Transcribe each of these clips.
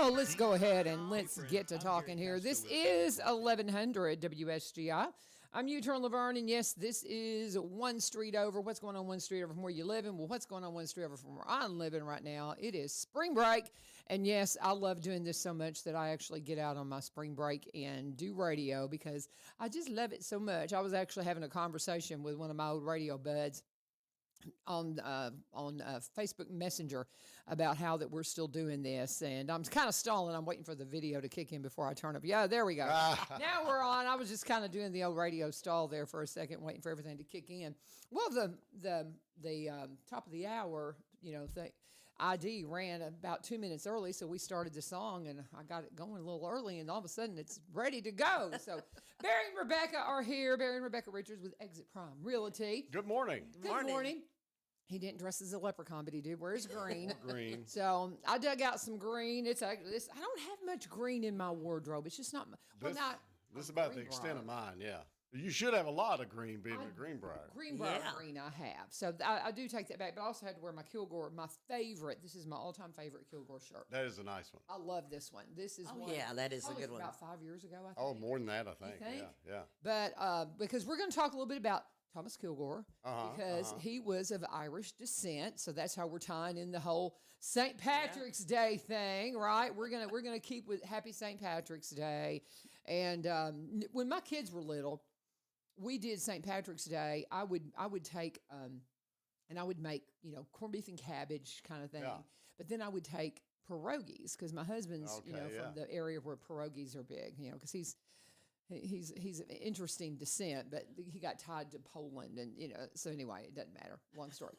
Well, let's go ahead and let's get to talking here. This is 1100 WSGI. I'm U-Turn LaVern, and yes, this is one street over. What's going on one street over from where you're living? Well, what's going on one street over from where I'm living right now? It is spring break, and yes, I love doing this so much that I actually get out on my spring break and do radio because I just love it so much. I was actually having a conversation with one of my old radio buds on Facebook Messenger about how that we're still doing this, and I'm kind of stalling. I'm waiting for the video to kick in before I turn up. Yeah, there we go. Now we're on. I was just kind of doing the old radio stall there for a second, waiting for everything to kick in. Well, the top of the hour, the ID ran about 2 minutes early, so we started the song, and I got it going a little early, and all of a sudden it's ready to go. So Barry and Rebecca are here. Barry and Rebecca Richards with Exit Prime Realty. Good morning. Good morning. He didn't dress as a leprechaun, but he did wear his green. Green. So I dug out some green. I don't have much green in my wardrobe. It's just not. This is about the extent of mine. Yeah. You should have a lot of green being a Greenbrier. Greenbrier green I have. So I do take that back, but I also had to wear my Kilgore, my favorite. This is my all-time favorite Kilgore shirt. That is a nice one. I love this one. This is one. Yeah, that is a good one. About 5 years ago, I think. Oh, more than that, I think. You think? Yeah. But because we're going to talk a little bit about Thomas Kilgore, because he was of Irish descent, so that's how we're tying in the whole St. Patrick's Day thing, right? We're gonna keep with Happy St. Patrick's Day, and when my kids were little, we did St. Patrick's Day. I would take and I would make corned beef and cabbage kind of thing, but then I would take pierogies because my husband's from the area where pierogies are big, because He's an interesting descent, but he got tied to Poland, and so anyway, it doesn't matter. Long story.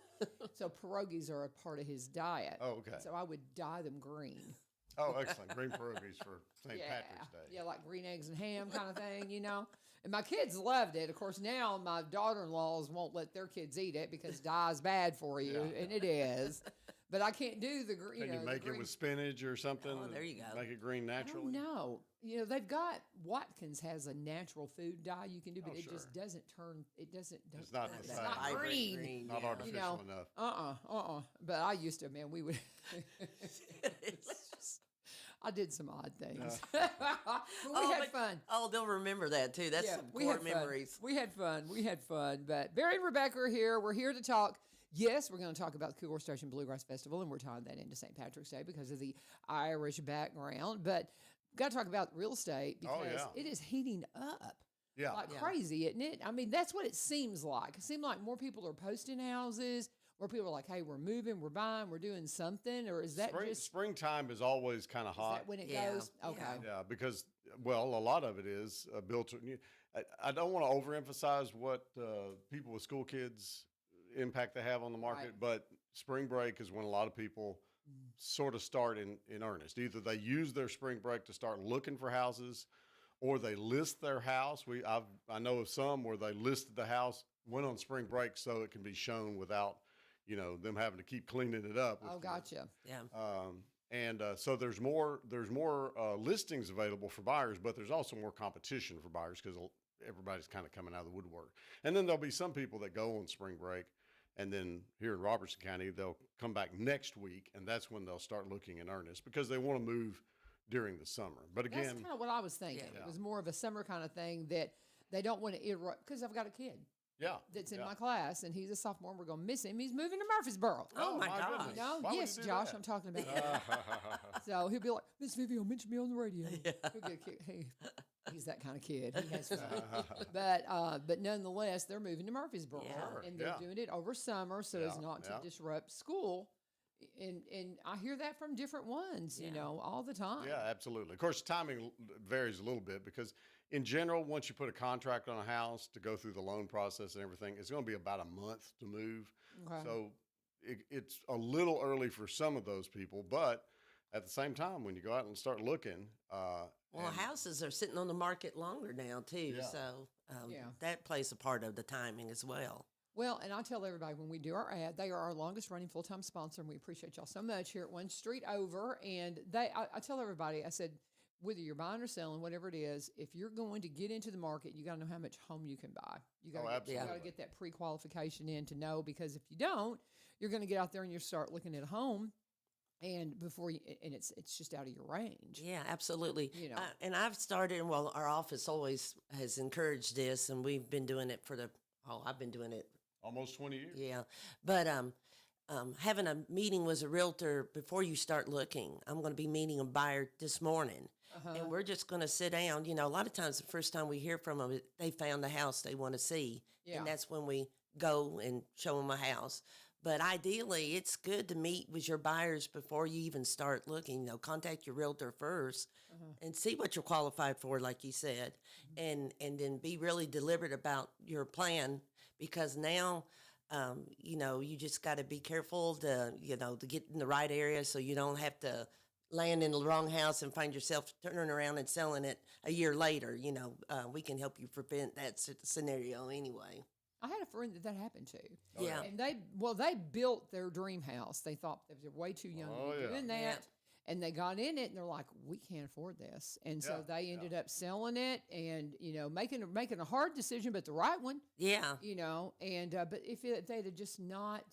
So pierogies are a part of his diet. Oh, okay. So I would dye them green. Oh, excellent. Green pierogies for St. Patrick's Day. Yeah, like green eggs and ham kind of thing, And my kids loved it. Of course, now my daughter-in-laws won't let their kids eat it because dye's bad for you, and it is. But I can't do the green. Can you make it with spinach or something? Oh, there you go. Make it green naturally? No. They've got, Watkins has a natural food dye you can do, but it just doesn't turn, It's not it's not green. Not artificial enough. But I used to, man, we would, I did some odd things. But we had fun. Oh, they'll remember that too. That's some core memories. We had fun. But Barry and Rebecca are here. We're here to talk. Yes, we're going to talk about the Kilgore Station Bluegrass Festival, and we're tying that into St. Patrick's Day because of the Irish background. But we've got to talk about real estate because it is heating up. Yeah. Like crazy, isn't it? I mean, that's what it seems like. It seems like more people are posting houses, where people are like, hey, we're moving, we're buying, we're doing something, or is that springtime is always kind of hot. Is that when it goes? Okay. Yeah, because, a lot of it is built. I don't want to overemphasize what people with school kids impact they have on the market, but spring break is when a lot of people sort of start in earnest. Either they use their spring break to start looking for houses, or they list their house. I know of some where they listed the house, went on spring break so it can be shown without them having to keep cleaning it up. Oh, gotcha. Yeah. So there's more listings available for buyers, but there's also more competition for buyers because everybody's kind of coming out of the woodwork. And then there'll be some people that go on spring break, and then here in Robertson County, they'll come back next week, and that's when they'll start looking in earnest because they want to move during the summer. But again, that's kind of what I was thinking. It was more of a summer kind of thing that they don't want to interrupt because I've got a kid. Yeah. That's in my class, and he's a sophomore, and we're going to miss him. He's moving to Murfreesboro. Oh my gosh. Yes, Josh, I'm talking about. So he'll be like, Miss Vivio, mention me on the radio. Yeah. He'll get a kick. Hey, he's that kind of kid. He has fun. But nonetheless, they're moving to Murfreesboro, and they're doing it over summer so as not to disrupt school. And I hear that from different ones, all the time. Yeah, absolutely. Of course, timing varies a little bit because in general, once you put a contract on a house to go through the loan process and everything, it's going to be about a month to move. Okay. So it's a little early for some of those people, but at the same time, when you go out and start looking, houses are sitting on the market longer now too. So that plays a part of the timing as well. Well, and I tell everybody when we do our ad, they are our longest running full-time sponsor, and we appreciate y'all so much here at One Street Over. And I tell everybody, I said, whether you're buying or selling, whatever it is, if you're going to get into the market, you got to know how much home you can buy. You got to get that pre-qualification in to know, because if you don't, you're going to get out there and you start looking at a home and before you, and it's just out of your range. Yeah, absolutely. You know. And I've started, well, our office always has encouraged this, and we've been doing it I've been doing it. Almost 20 years. Yeah. But having a meeting with a realtor before you start looking. I'm going to be meeting a buyer this morning. And we're just going to sit down. You know, a lot of times the first time we hear from them, they found the house they want to see. Yeah. And that's when we go and show them a house. But ideally, it's good to meet with your buyers before you even start looking. You know, contact your realtor first and see what you're qualified for, like you said, and then be really deliberate about your plan, because now, you know, you just got to be careful to get in the right area so you don't have to land in the wrong house and find yourself turning around and selling it a year later. You know, we can help you prevent that scenario anyway. I had a friend that happened to. Oh, yeah. And they built their dream house. They thought they were way too young to be doing that. Yeah. And they got in it and they're like, we can't afford this. And so they ended up selling it and, you know, making a hard decision, but the right one. Yeah. You know, and, but if they'd have just not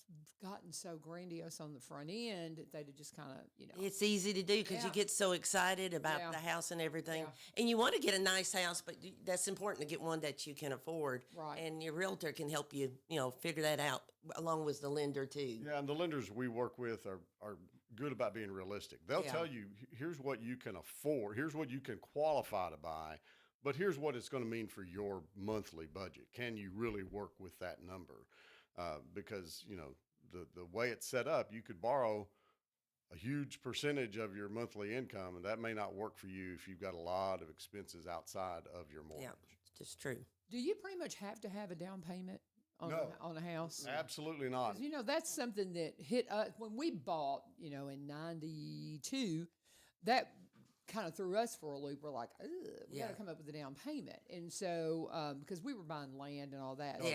gotten so grandiose on the front end, they'd have just kind of, you know. It's easy to do because you get so excited about the house and everything. Yeah. And you want to get a nice house, but that's important to get one that you can afford. Right. And your realtor can help you, you know, figure that out along with the lender too. Yeah, and the lenders we work with are good about being realistic. They'll tell you, here's what you can afford, here's what you can qualify to buy, but here's what it's going to mean for your monthly budget. Can you really work with that number? Because, you know, the way it's set up, you could borrow a huge percentage of your monthly income, and that may not work for you if you've got a lot of expenses outside of your mortgage. Yeah, just true. Do you pretty much have to have a down payment on a house? Absolutely not. You know, that's something that hit us when we bought, you know, in 92. That kind of threw us for a loop. We're like, we got to come up with a down payment. And so, because we were buying land and all that. So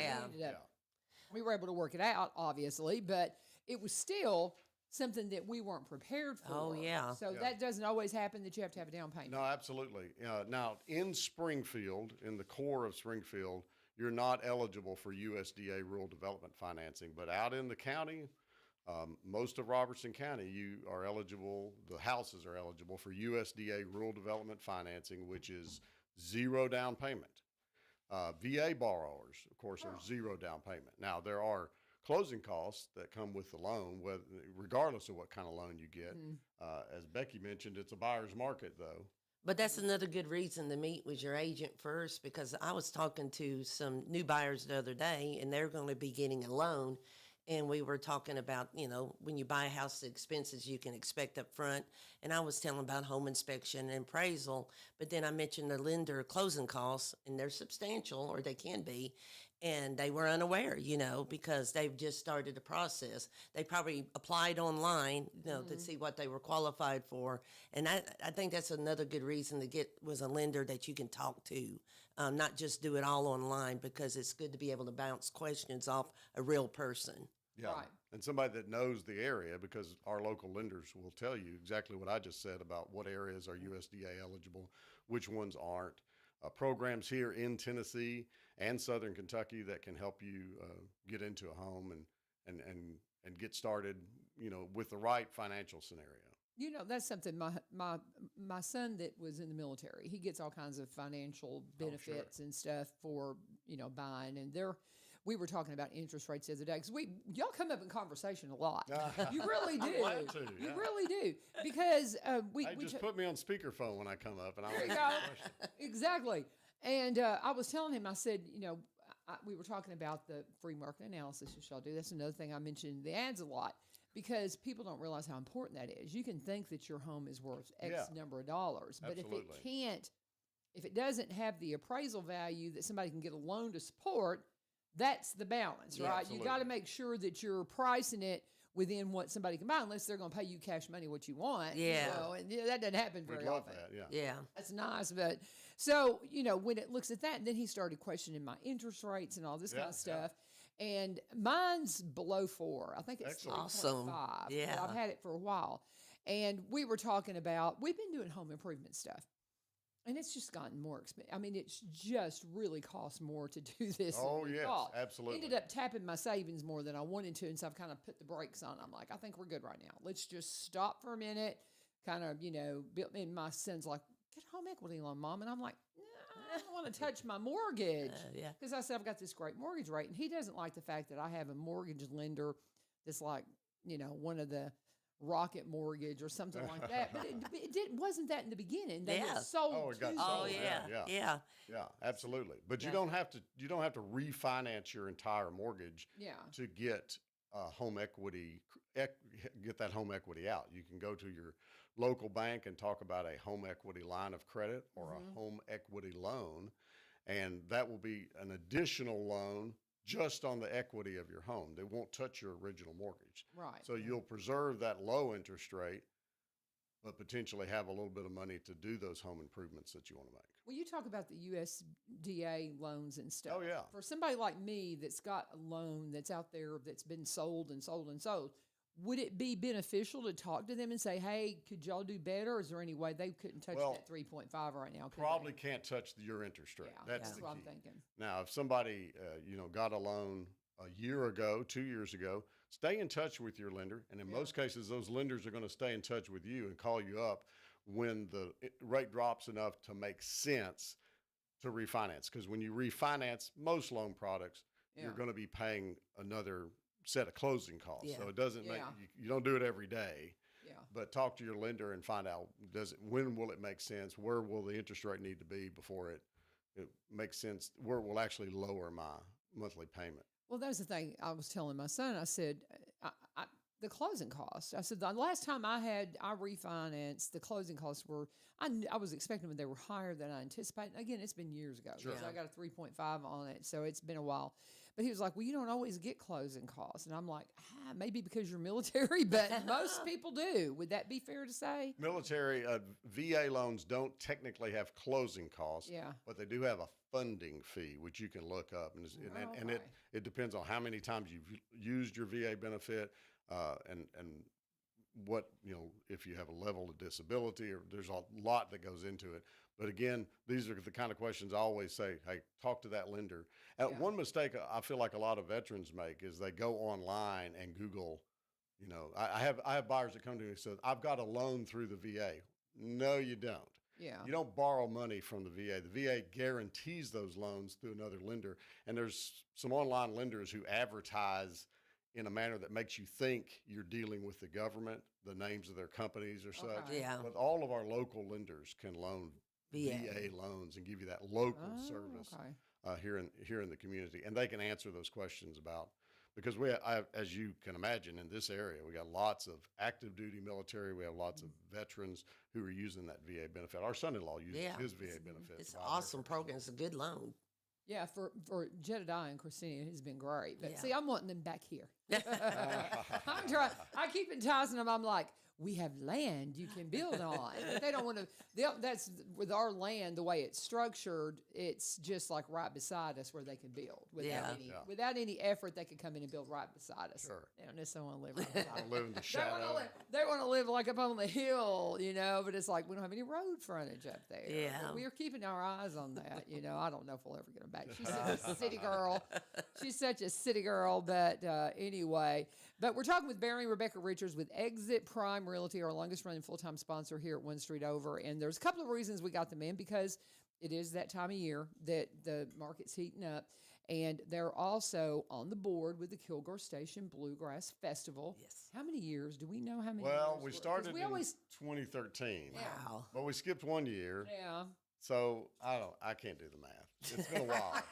we were able to work it out, obviously, but it was still something that we weren't prepared for. Oh, yeah. So that doesn't always happen that you have to have a down payment. No, absolutely. Now, in Springfield, in the core of Springfield, you're not eligible for USDA rural development financing, but out in the county, most of Robertson County, you are eligible, the houses are eligible for USDA rural development financing, which is zero down payment. VA borrowers, of course, are zero down payment. Now, there are closing costs that come with the loan, regardless of what kind of loan you get. As Becky mentioned, it's a buyer's market, though. But that's another good reason to meet with your agent first, because I was talking to some new buyers the other day, and they're going to be getting a loan. And we were talking about, you know, when you buy a house, the expenses you can expect up front. And I was telling about home inspection and appraisal. But then I mentioned the lender closing costs, and they're substantial, or they can be. And they were unaware, you know, because they've just started the process. They probably applied online, you know, to see what they were qualified for. And I think that's another good reason to get with a lender that you can talk to, not just do it all online, because it's good to be able to bounce questions off a real person. Yeah. Right. And somebody that knows the area, because our local lenders will tell you exactly what I just said about what areas are USDA eligible, which ones aren't. Programs here in Tennessee and Southern Kentucky that can help you get into a home and get started, you know, with the right financial scenario. You know, that's something my son that was in the military, he gets all kinds of financial benefits and stuff for, you know, buying. And we were talking about interest rates the other day, because y'all come up in conversation a lot. You really do. Glad to, You really do. Because just put me on speakerphone when I come up, and I'll there you answer go. the question. Exactly. And I was telling him, I said, you know, we were talking about the free market analysis that y'all do. That's another thing I mentioned in the ads a lot, because people don't realize how important that is. You can think that your home is worth X number of dollars, but Absolutely. if it doesn't have the appraisal value that somebody can get a loan to support, that's the balance, right? Absolutely. You got to make sure that you're pricing it within what somebody can buy, unless they're going to pay you cash money what you want. Yeah. You know, and that doesn't happen very We'd love often. that, Yeah. That's nice. But so, you know, when it looks at that, and then he started questioning my interest rates and all this kind of stuff. And mine's below 4. I think it's Excellent. 3.5. Awesome. Yeah. But I've had it for a while. And we were talking about, we've been doing home improvement stuff. And it's just gotten more expensive. I mean, it's just really cost more to do this. Oh, than we yes, thought. absolutely. Ended up tapping my savings more than I wanted to, and so I've kind of put the brakes on. I'm like, I think we're good right now. Let's just stop for a minute. Kind of, built. And my son's like, get a home equity loan, Mom, and I'm like, nah, I don't want to touch my mortgage. Yeah. Because I said I've got this great mortgage rate, and he doesn't like the fact that I have a mortgage lender that's like, one of the Rocket Mortgage or something like that. But wasn't that in the beginning. They Yeah. get sold. Oh, it got to sold. them. Yeah. Yeah, absolutely. But Yeah. you don't have to refinance your entire mortgage Yeah. to get home equity, get that home equity out. You can go to your local bank and talk about a home equity line of credit or a home equity loan, and that will be an additional loan just on the equity of your home. They won't touch your original mortgage. Right. So you'll preserve that low interest rate, but potentially have a little bit of money to do those home improvements that you want to make. Well, you talk about the USDA loans and stuff. Oh, yeah. For somebody like me that's got a loan that's out there that's been sold and sold and sold, would it be beneficial to talk to them and say, hey, could y'all do better? Or is there any way they couldn't touch that 3.5 right now? Probably can't touch your interest rate. Yeah, That's that's the what I'm key. thinking. Now, if somebody, got a loan a year ago, 2 years ago, stay in touch with your lender. And in most cases, those lenders are going to stay in touch with you and call you up when the rate drops enough to make sense to refinance. Because when you refinance most loan products, you're going to be paying another set of closing costs. Yeah. So it doesn't make, you don't do it every day. Yeah. But talk to your lender and find out, when will it make sense? Where will the interest rate need to be before it makes sense? Where it will actually lower my monthly payment? Well, that's the thing I was telling my son. I said, the closing costs. I said, the last time I refinanced, the closing costs were, I was expecting them, they were higher than I anticipated. Again, it's been years ago. Sure. So I got a 3.5 on it. So it's been a while. But he was like, well, you don't always get closing costs. And I'm like, maybe because you're military, but most people do. Would that be fair to say? Military, VA loans don't technically have closing costs, but they do have a funding fee, which you can look up. And it depends on how many times you've used your VA benefit, and what, if you have a level of disability, or there's a lot that goes into it. But again, these are the kind of questions I always say, hey, talk to that lender. One mistake I feel like a lot of veterans make is they go online and Google, I have buyers that come to me and say, I've got a loan through the VA. No, you don't. Yeah. You don't borrow money from the VA. The VA guarantees those loans through another lender. And there's some online lenders who advertise in a manner that makes you think you're dealing with the government, the names of their companies or such. Okay. Yeah. But all of our local lenders can loan VA loans and give you that local service here in the community. And they can answer those questions because as you can imagine, in this area, we got lots of active duty military. We have lots of veterans who are using that VA benefit. Our son-in-law uses his VA benefit. It's an awesome program. It's a good loan. Yeah, for Jedediah and Christina, it has been great. But see, I'm wanting them back here. I'm trying. I keep enticing them. I'm like, we have land you can build on. But they don't want to. That's with our land, the way it's structured. It's just like right beside us where they can build without any effort. They can come in and build right beside us. Sure. They don't necessarily want to live right beside us. Live in the shadow. They want to live like up on the hill, But it's like we don't have any road frontage up there. Yeah. But we are keeping our eyes on that. I don't know if we'll ever get them back. She's such a city girl. She's such a city girl. But anyway, but we're talking with Barry and Rebecca Richards with Exit Prime Realty, our longest running full-time sponsor here at 1 Street Over. And there's a couple of reasons we got them in, because it is that time of year that the market's heating up. And they're also on the board with the Kilgore Station Bluegrass Festival. Yes. How many years? Do we know how many Well, years? we started in 2013. Wow. But we skipped 1 year. Yeah. So I can't do the math. It's been a while.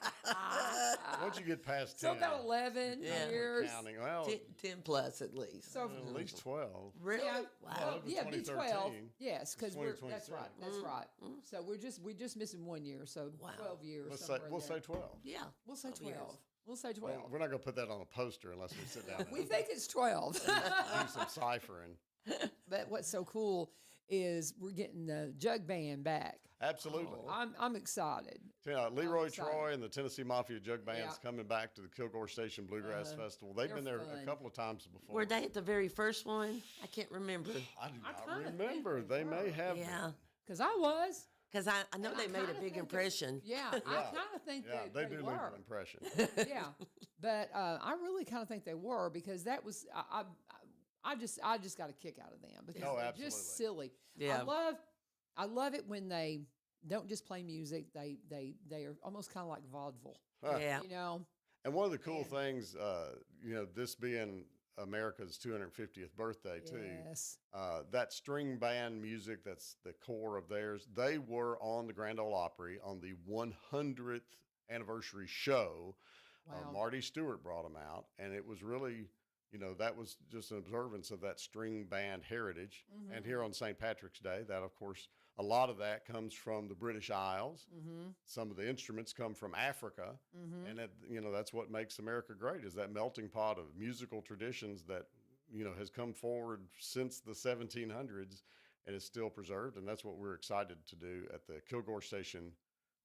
Once you get past 10. So about 11 years. Counting. Well, 10 plus at least. So at least 12. Really? Yeah, Wow. yeah, be 12. 2013. Yes, because that's 2022. right. That's right. So we're just missing 1 year. So 12 years. We'll say 12. Yeah. We'll say 12. years. We'll say 12. Well, we're not going to put that on a poster unless we sit down We and think it's 12. do some ciphering. But what's so cool is we're getting the jug band back. Absolutely. I'm excited. Leroy excited. Troy and the Tennessee Mafia Jug Band's Yeah. coming back to the Kilgore Station Bluegrass Festival. They've they're been there fun. a couple of times before. Were they at the very first one? I can't remember. I do I not kinda remember. think They they may were. have Yeah. been. Because I was. Because I know And they I made a kinda big think impression. Yeah, I kind of think Yeah, they do leave were. an impression. Yeah, but I really kind of think they were because that was I just got a kick out of them because Oh, they're absolutely. just silly. Yeah. I love it when they don't just play music. They are almost kind of like vaudeville. Yeah. You know. And one of the cool And- things, this being America's 250th birthday too, Yes. that string band music, that's the core of theirs. They were on the Grand Ole Opry on the 100th anniversary show. Wow. Marty Stewart brought them out, and it was really, that was just an observance of that string band heritage. Mm-hmm. And here on St. Patrick's Day, that of course, a lot of that comes from the British Isles. Mm-hmm. Some of the instruments come from Africa, Mm-hmm. and that's what makes America great, is that melting pot of musical traditions that has come forward since the 1700s and is still preserved. And that's what we're excited to do at the Kilgore Station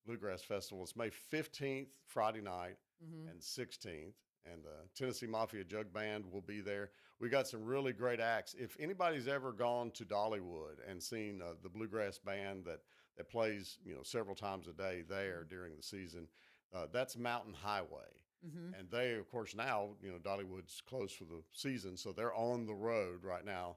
Bluegrass Festival. It's May 15th, Friday night, Mm-hmm. and 16th. And the Tennessee Mafia Jug Band will be there. We got some really great acts. If anybody's ever gone to Dollywood and seen the bluegrass band that plays several times a day there during the season, that's Mountain Highway. Mm-hmm. And they, of course, now Dollywood's closed for the season, so they're on the road right now.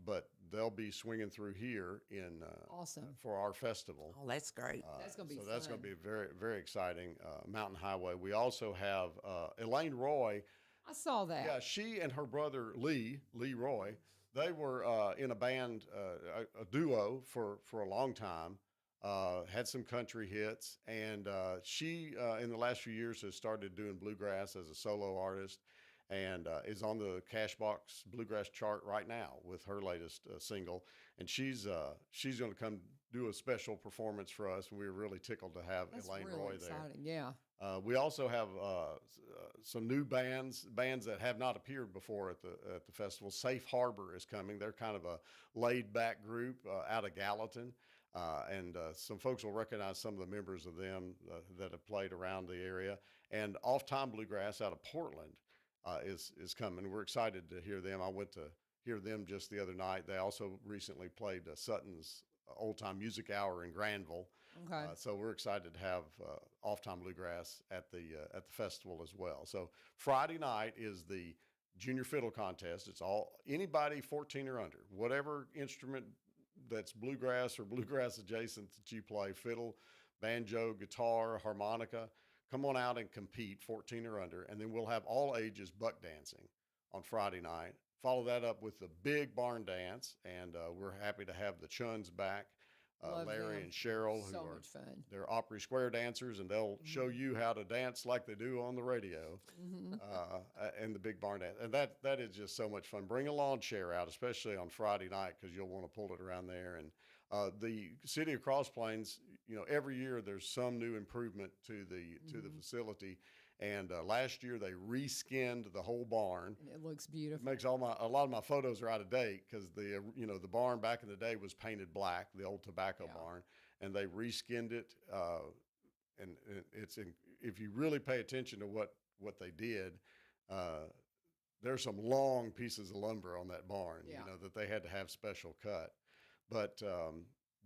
But they'll be swinging through here in Awesome. for our festival. Oh, that's great. That's gonna be That's going fun. to be very, very exciting. Mountain Highway. We also have Elaine Roy. I saw that. Yeah, she and her brother Lee Roy. They were in a band, a duo for a long time. Had some country hits, and she in the last few years has started doing bluegrass as a solo artist, and is on the Cashbox Bluegrass chart right now with her latest single. And she's going to come do a special performance for us. And we're really tickled to have That's Elaine really Roy exciting. Yeah. there. We also have some new bands that have not appeared before at the festival. Safe Harbor is coming. They're kind of a laid back group out of Gallatin. And some folks will recognize some of the members of them that have played around the area. And Off Time Bluegrass out of Portland is coming. We're excited to hear them. I went to hear them just the other night. They also recently played Sutton's Old Time Music Hour in Granville. Okay. So we're excited to have Off Time Bluegrass at the festival as well. So Friday night is the junior fiddle contest. It's anybody 14 or under, whatever instrument that's bluegrass or bluegrass adjacent that you play, fiddle, banjo, guitar, harmonica. Come on out and compete, 14 or under, and then we'll have all ages buck dancing on Friday night. Follow that up with the big barn dance, and we're happy to have the Chuns back, Love Larry them. and Cheryl, So who are much fun. they're Opry Square dancers, and they'll show you how to dance like they do on the radio, and the big barn dance. And that is just so much fun. Bring a lawn chair out, especially on Friday night, because you'll want to pull it around there. And the city of Cross Plains, every year there's some new improvement to the facility. And last year they reskinned the whole barn. And it looks It beautiful. makes a lot of my photos are out of date because the barn back in the day was painted black, the old tobacco barn, and they reskinned it. And if you really pay attention to what they did, there's some long pieces of lumber on that barn, that they had to have special cut. But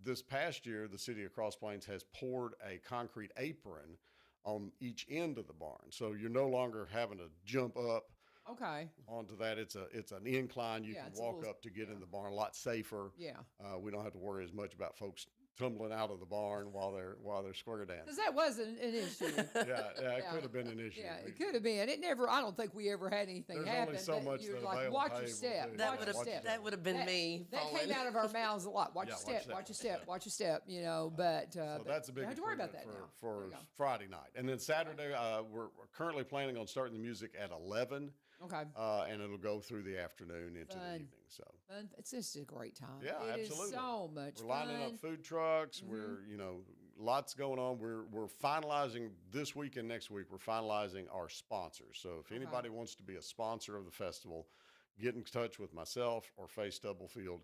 this past year, the city of Cross Plains has poured a concrete apron on each end of the barn, so you're no longer having to jump up Okay. onto that. It's an incline you can it's a walk little- up to get in the barn, a lot safer. Yeah. We don't have to worry as much about folks tumbling out of the barn while they're square dancing. Because that was an issue. Yeah, it could have been an issue. Yeah, it could have been. It never. I don't think we ever had anything There's happen. only so that much you're that a like, bale of watch hay your will step. do. That Watch would your have step. that would have been That- me. That falling. came out of our mouths a lot. Watch Yeah, your step. watch Watch your that. step. Watch your step. But So that's a big don't have to worry about improvement that now. for There you go. Friday night. And then Saturday, we're currently planning on starting the music at 11, Okay. and it'll go through the afternoon into the Fun. evening. So Fun. It's just a great time. Yeah, It is absolutely. so much we're fun. lining up food trucks. We're lots going on. We're finalizing this week and next week. We're finalizing our sponsors. So if anybody wants to be a sponsor of the festival, get in touch with myself or Faye Stubblefield,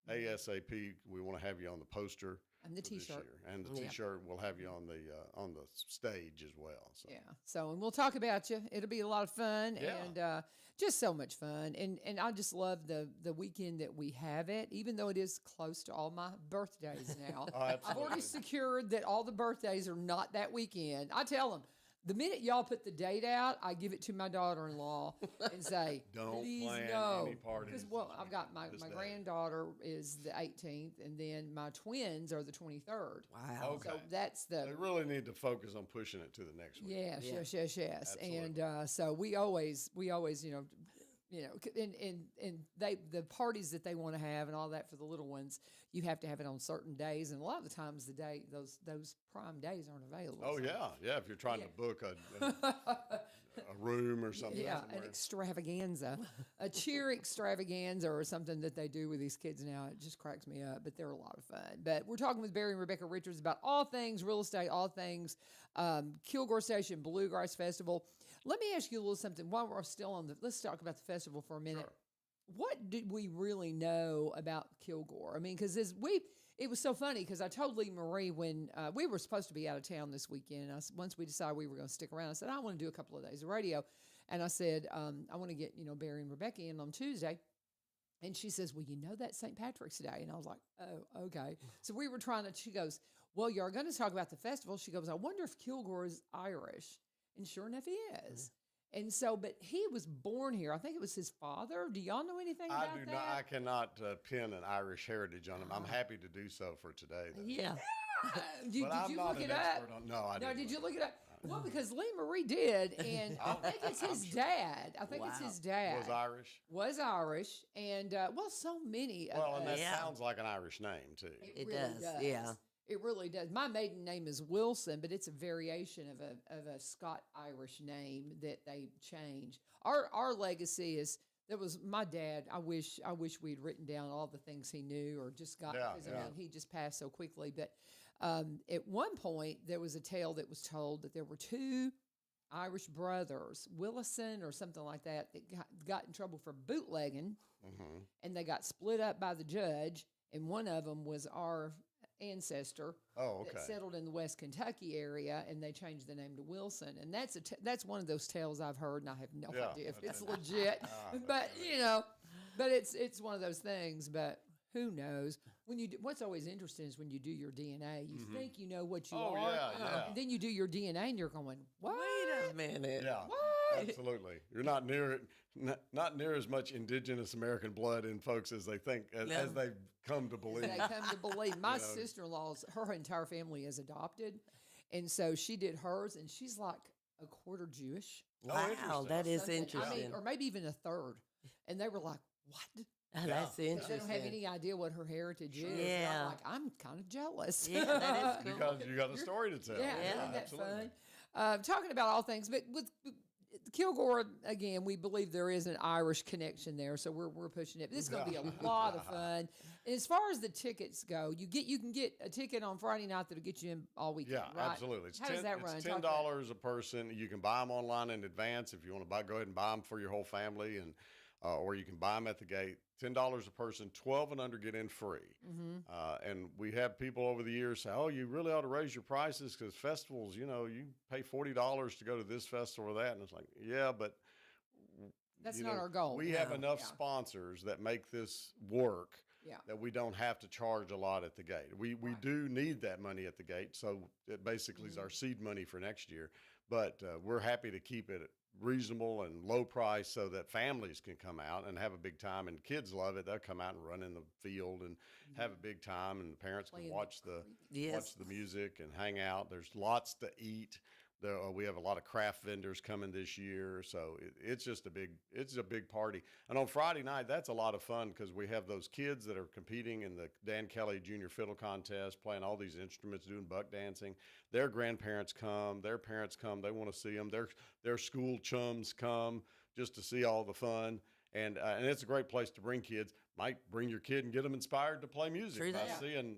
ASAP. We want to have you on the poster And the for this T-shirt. year. And the Yeah. T-shirt. We'll have you on the stage as well. So. Yeah. So, and we'll talk about you. It'll be a lot of fun Yeah. and just so much fun. And I just love the weekend that we have it, even though it is close to all my birthdays now. Oh, I've absolutely. already secured that all the birthdays are not that weekend. I tell them, the minute y'all put the date out, I give it to my daughter-in-law and say, Don't please plan no. any parties Because, well, this I've got my this day. granddaughter is the 18th, and then my twins are the 23rd. Wow. Okay. So that's the They really need to focus on pushing it to the next week. yes, Yeah. yes. Absolutely. And so we always, and the parties that they want to have and all that for the little ones, you have to have it on certain days, and a lot of the times those prime days aren't available. Oh so. yeah. If you're trying Yeah. to book a room or something. Yeah, an somewhere. extravaganza, a cheer extravaganza or something that they do with these kids now. It just cracks me up, but they're a lot of fun. But we're talking with Barry and Rebecca Richards about all things real estate, all things Kilgore Station Bluegrass Festival. Let me ask you a little something while we're still on let's talk about the festival for a minute. Sure. What did we really know about Kilgore? I mean, because it was so funny because I told Lee Marie when we were supposed to be out of town this weekend. Once we decided we were going to stick around, I said, I want to do a couple of days of radio. And I said, I want to get, Barry and Rebecca in on Tuesday. And she says, well, that's St. Patrick's Day. And I was like, oh, okay. So we were she goes, well, you're going to talk about the festival. She goes, I wonder if Kilgore is Irish. And sure enough, he is. And so, but he was born here. I think it was his father. Do y'all know anything I about do that? not. I cannot pin an Irish heritage on him. I'm happy to do so for today. Though. Yeah. Did I'm you not look an it up? expert on. No, I No, didn't. did you look it up? Well, because Lee Marie did, and I think it's his dad. I think it's Wow. his dad. Was Irish? And so many. Well, and that Yeah. sounds like an Irish name too. It really does, yeah. It really does. My maiden name is Wilson, but it's a variation of a Scot-Irish name that they changed. Our legacy is that was my dad. I wish we'd written down all the things he knew or just got because I mean he just passed so quickly. But at one point there was a tale that was told that there were two Irish brothers, Willison or something like that got in trouble for bootlegging, and they got split up by the judge. And one of them was our ancestor that settled in the West Kentucky area, and they changed the name to Wilson. And that's one of those tales I've heard, and I have no idea if it's legit. But but it's one of those things. But who knows? What's always interesting is when you do your DNA, you think you know what you are, and then you do your DNA, and you're going, "What? Wait a minute. Yeah, What? absolutely. You're not not near as much indigenous American blood in folks as they think as they've come to believe. They come to believe. My sister-in-law's her entire family is adopted, and so she did hers, and she's like a quarter Jewish. Wow, that is Something. interesting. I mean, or maybe even a third. And they were like, "What?" That's They interesting. don't have any idea what her heritage is. And Yeah. I'm kind of jealous. Yeah, that is cool. Because you got a story to tell. Yeah, isn't that absolutely. fun? Talking about all things, but with Kilgore again, we believe there is an Irish connection there, so we're pushing it. This is going to be a lot of fun. And as far as the tickets go, you can get a ticket on Friday night that'll get you in all weekend. Yeah, right? absolutely. How does that run? It's Talk about $10 a person. You can buy them online in advance if you want to go ahead and buy them for your whole family, and or you can buy them at the gate. $10 a person, 12 and under get in free. And we have people over the years say, "Oh, you really ought to raise your prices because festivals, you pay $40 to go to this festival or that." And it's like, yeah, but That's not our goal. We have No. enough Yeah. sponsors that make this work. Yeah. That we don't have to charge a lot at the gate. We do need that money at the gate, so it basically is our seed money for next year. But we're happy to keep it reasonable and low price so that families can come out and have a big time. And kids love it; they'll come out and run in the field and have a big time. And the parents Play can in watch the Yes. music and hang out. There's lots to eat. We have a lot of craft vendors coming this year, so it's just a big party. And on Friday night, that's a lot of fun because we have those kids that are competing in the Dan Kelly Junior Fiddle Contest, playing all these instruments, doing buck dancing. Their grandparents come, their parents come. They want to see them. Their school chums come just to see all the fun. And it's a great place to bring kids. Might bring your kid and get them inspired to play music True by that. seeing,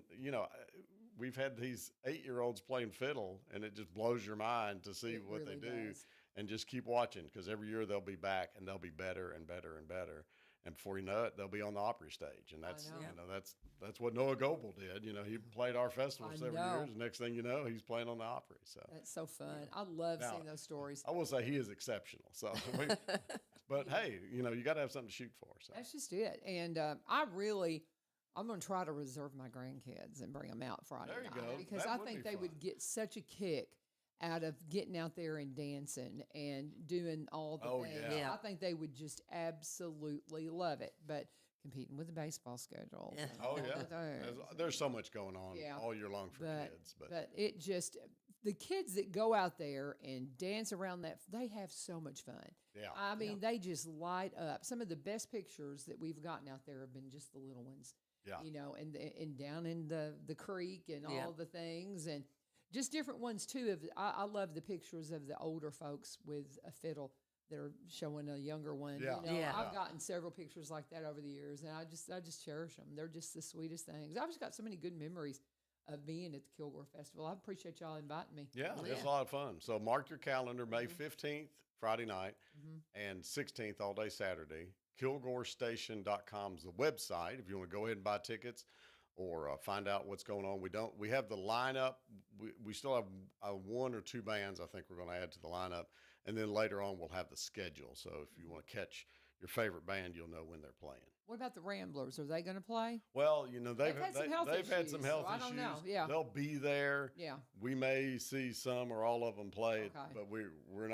we've had these 8-year-olds playing fiddle, and it just blows your mind to see It what really they do, does. and just keep watching because every year they'll be back and they'll be better and better and better. And before you know it, they'll be on the Opry stage, and that's know. that's what Noah Goebel did. He played our festival I several know. years. Next thing you know, he's playing on the Opry. So That's so fun. I love Now, seeing those stories. I will say he is exceptional. So, but hey, you got to have something to shoot for. So That's just it. And I'm going to try to reserve my grandkids and bring them out Friday There you night go. because That I would think be they fun. would get such a kick out of getting out there and dancing and doing all the Oh, things. yeah. I think they would just absolutely love it. But competing with the baseball schedule. Yeah. Oh all yeah, of those. there's so much going on Yeah. all year long for But, kids. but it just, the kids that go out there and dance around that, they have so much fun. Yeah. I mean, they just light up. Some of the best pictures that we've gotten out there have been just the little ones. Yeah. And down in the creek and Yeah. all the things and just different ones too. I love the pictures of the older folks with a fiddle that are showing a younger one. Yeah. Yeah. I've gotten several pictures like that over the years, and I just cherish them. They're just the sweetest things. I've just got so many good memories of being at the Kilgore Festival. I appreciate y'all inviting me. Yeah, Yeah. it's a lot of fun. So mark your calendar, May 15th, Friday night, and 16th all day Saturday. KilgoreStation.com is the website if you want to go ahead and buy tickets or find out what's going on. We have the lineup. We still have one or two bands I think we're going to add to the lineup. And then later on, we'll have the schedule. So if you want to catch your favorite band, you'll know when they're playing. What about the Ramblers? Are they going to play? Well, they've had some health they've had some issues, health so I issues. don't know. Yeah. They'll be there. Yeah. We may see some or all of them play, Okay. but we're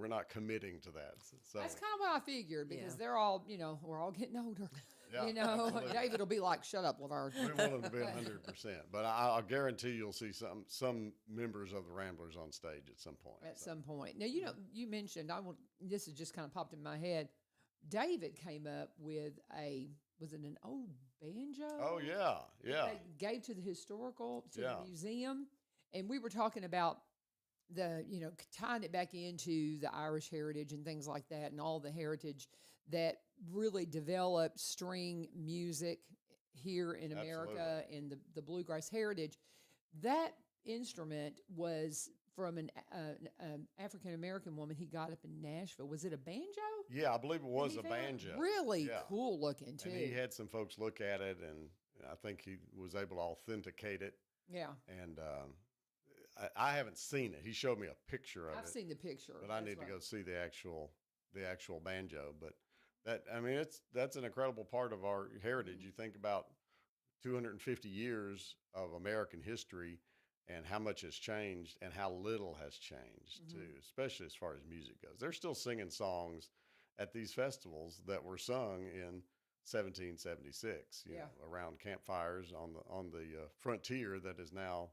not committing to that. So That's kind of what I figured because Yeah. they're all, we're all getting older. Yeah, absolutely. David will be like, "Shut up, LaVern." we want them to be 100%. But I'll guarantee you'll see some members of the Ramblers on stage at some point. At So, some point. Now, you mentioned, this has just kind of popped in my head. David came up with was it an old banjo? Oh yeah, yeah. They gave to the Yeah. the museum. And we were talking about tying it back into the Irish heritage and things like that and all the heritage that really developed string music here in America and the bluegrass heritage. That instrument was from an African-American woman he got up in Nashville. Was it a banjo? Yeah, I believe it was He a found? banjo. Really Yeah. cool looking too. And he had some folks look at it, and I think he was able to authenticate it. Yeah. And I haven't seen it. He showed me a picture of I've it, seen the picture. but I That's need to right. go see the actual banjo. But that's an incredible part of our heritage. You think about 250 years of American history and how much has changed and how little has changed too, especially as far as music goes. They're still singing songs at these festivals that were sung in 1776, around campfires on the frontier that is now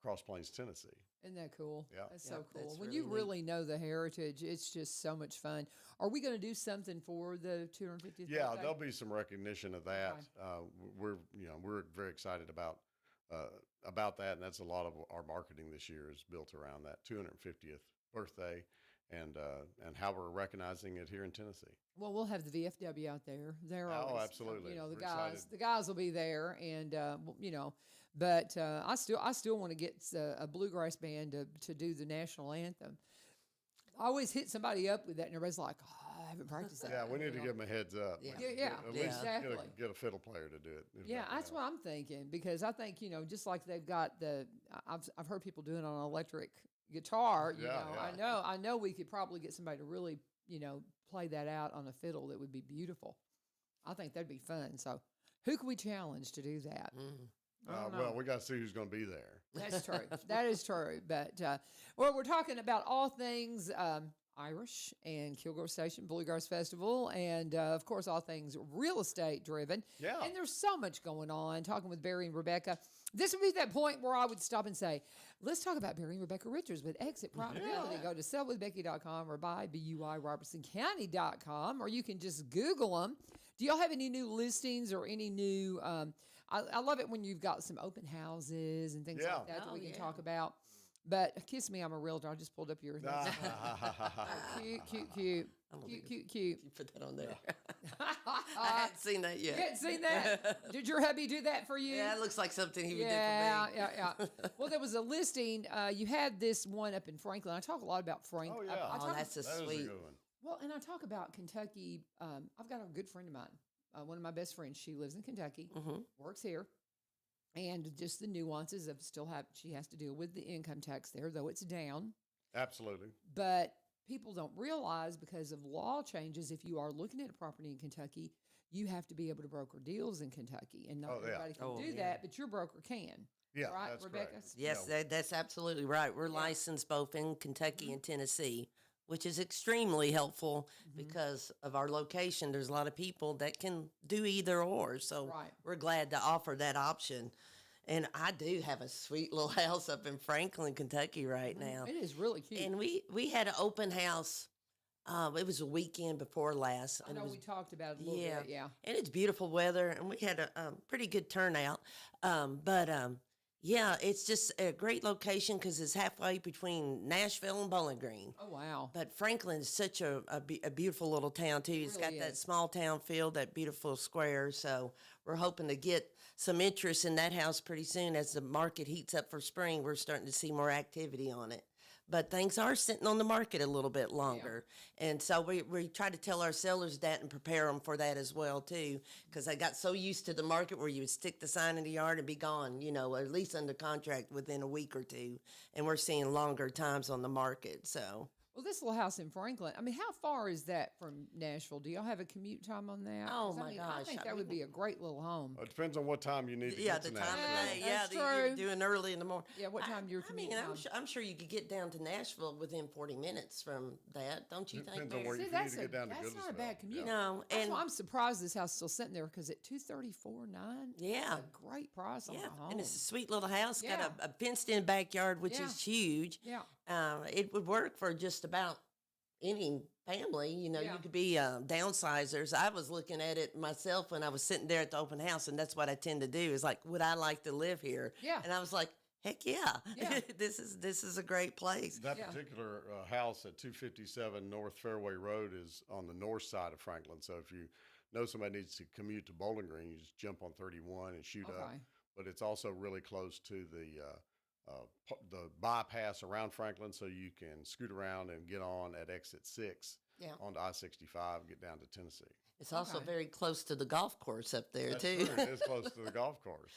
Cross Plains, Tennessee. Isn't that cool? Yeah. That's Yeah, so cool. that's When really you neat. really know the heritage, it's just so much fun. Are we going to do something for the 250th Yeah, birthday? there'll be some recognition of that. Okay. We're very excited about that, and that's a lot of our marketing this year is built around that 250th birthday and how we're recognizing it here in Tennessee. Well, we'll have the VFW out there. They're Oh, always, absolutely. the We're guys, excited. the guys will be there, and but I still want to get a bluegrass band to do the national anthem. I always hit somebody up with that, and everybody's like, "Oh, I haven't practiced that." Yeah, we need to give them a heads up. Yeah. Yeah, At yeah, least exactly. get a fiddle player to do it. if Yeah, nothing that's else. what I'm thinking because I think just like they've got I've heard people doing it on an electric guitar. Yeah, yeah. I know we could probably get somebody to really play that out on a fiddle. That would be beautiful. I think that'd be fun. So, who can we challenge to do that? I don't know. Well, we got to see who's going to be there. That's true. That is true. But we're talking about all things Irish and Kilgore Station Bluegrass Festival, and of course, all things real estate driven. Yeah. And there's so much going on. Talking with Barry and Rebecca, this would be that point where I would stop and say, "Let's talk about Barry and Rebecca Richards with Exit Probability." Go to sellwithbecky.com or buyBUIRobertsonCounty.com, or you can just Google them. Do y'all have any new listings or any new? I love it when you've got some open houses and things Yeah. like that Oh, we can yeah. talk about. But kiss me, I'm a realtor. I just pulled up your cute, cute, cute, I'm gonna cute, be- cute, cute. You put that on there. I hadn't seen that yet. You hadn't seen that? Did your hubby do that for you? Yeah, it looks like something he would yeah, do for me. yeah. Well, there was a listing. You had this one up in Franklin. I talk a lot about Franklin. Oh, yeah. Oh, that's a That is a sweet. good one. Well, and I talk about Kentucky. I've got a good friend of mine, one of my best friends. She lives in Kentucky, works here, and just the nuances of she has to deal with the income tax there, though it's down. Absolutely. But people don't realize because of law changes, if you are looking at a property in Kentucky, you have to be able to broker deals in Kentucky, and not everybody can do that, but your broker can. Yeah, right, that's Rebecca? correct. Yes, that's absolutely right. We're licensed both in Kentucky and Tennessee, which is extremely helpful because of our location. There's a lot of people that can do either or. So we're glad to offer that option. And I do have a sweet little house up in Franklin, Kentucky right now. It is really cute. And we had an open house. It was a weekend before last. I know we talked about it a little bit, yeah. And it's beautiful weather, and we had a pretty good turnout. Yeah, it's just a great location because it's halfway between Nashville and Bowling Green. Oh, wow. But Franklin is such a beautiful little town, too. It's really got that is. small town feel, that beautiful square. So we're hoping to get some interest in that house pretty soon. As the market heats up for spring, we're starting to see more activity on it. But things are sitting on the market a little bit longer. And so we try to tell our sellers that and prepare them for that as well, too, because I got so used to the market where you would stick the sign in the yard and be gone, or at least under contract within a week or two. And we're seeing longer times on the market, so. Well, this little house in Franklin, I mean, how far is that from Nashville? Do y'all have a commute time on that? Oh, 'Cause, my I gosh, think I that would mean- be a great little home. It depends on what time you need to get The to time of Nashville. day. That's You're true. doing early in the morning. Yeah, what time your commute time? I'm sure you could get down to Nashville within 40 minutes from that, don't you think? Depends on Mary? where See, if you need that's to get down to not a Goodlettsville. bad commute. Yeah. No, That's and why I'm surprised this house is still sitting there because at $234,900, Yeah. that's a great price on a home. and it's a sweet little house. Yeah. Got a fenced-in backyard, which Yeah. is huge. Yeah. It would work for just about any family. Yeah. You could be downsizers. I was looking at it myself when I was sitting there at the open house, and that's what I tend to do. Is like, would I like to live here? Yeah. And I was like, heck yeah, Yeah. this is a great place. That Yeah. particular house at 257 North Fairway Road is on the north side of Franklin. So if you know somebody needs to commute to Bowling Green, you just jump on 31 and shoot up. Okay. But it's also really close to the bypass around Franklin, so you can scoot around and get on at exit 6 Yeah. onto I-65, get down to Tennessee. It's also Okay. very close to the golf course up there That's too. true. It is close to the golf course.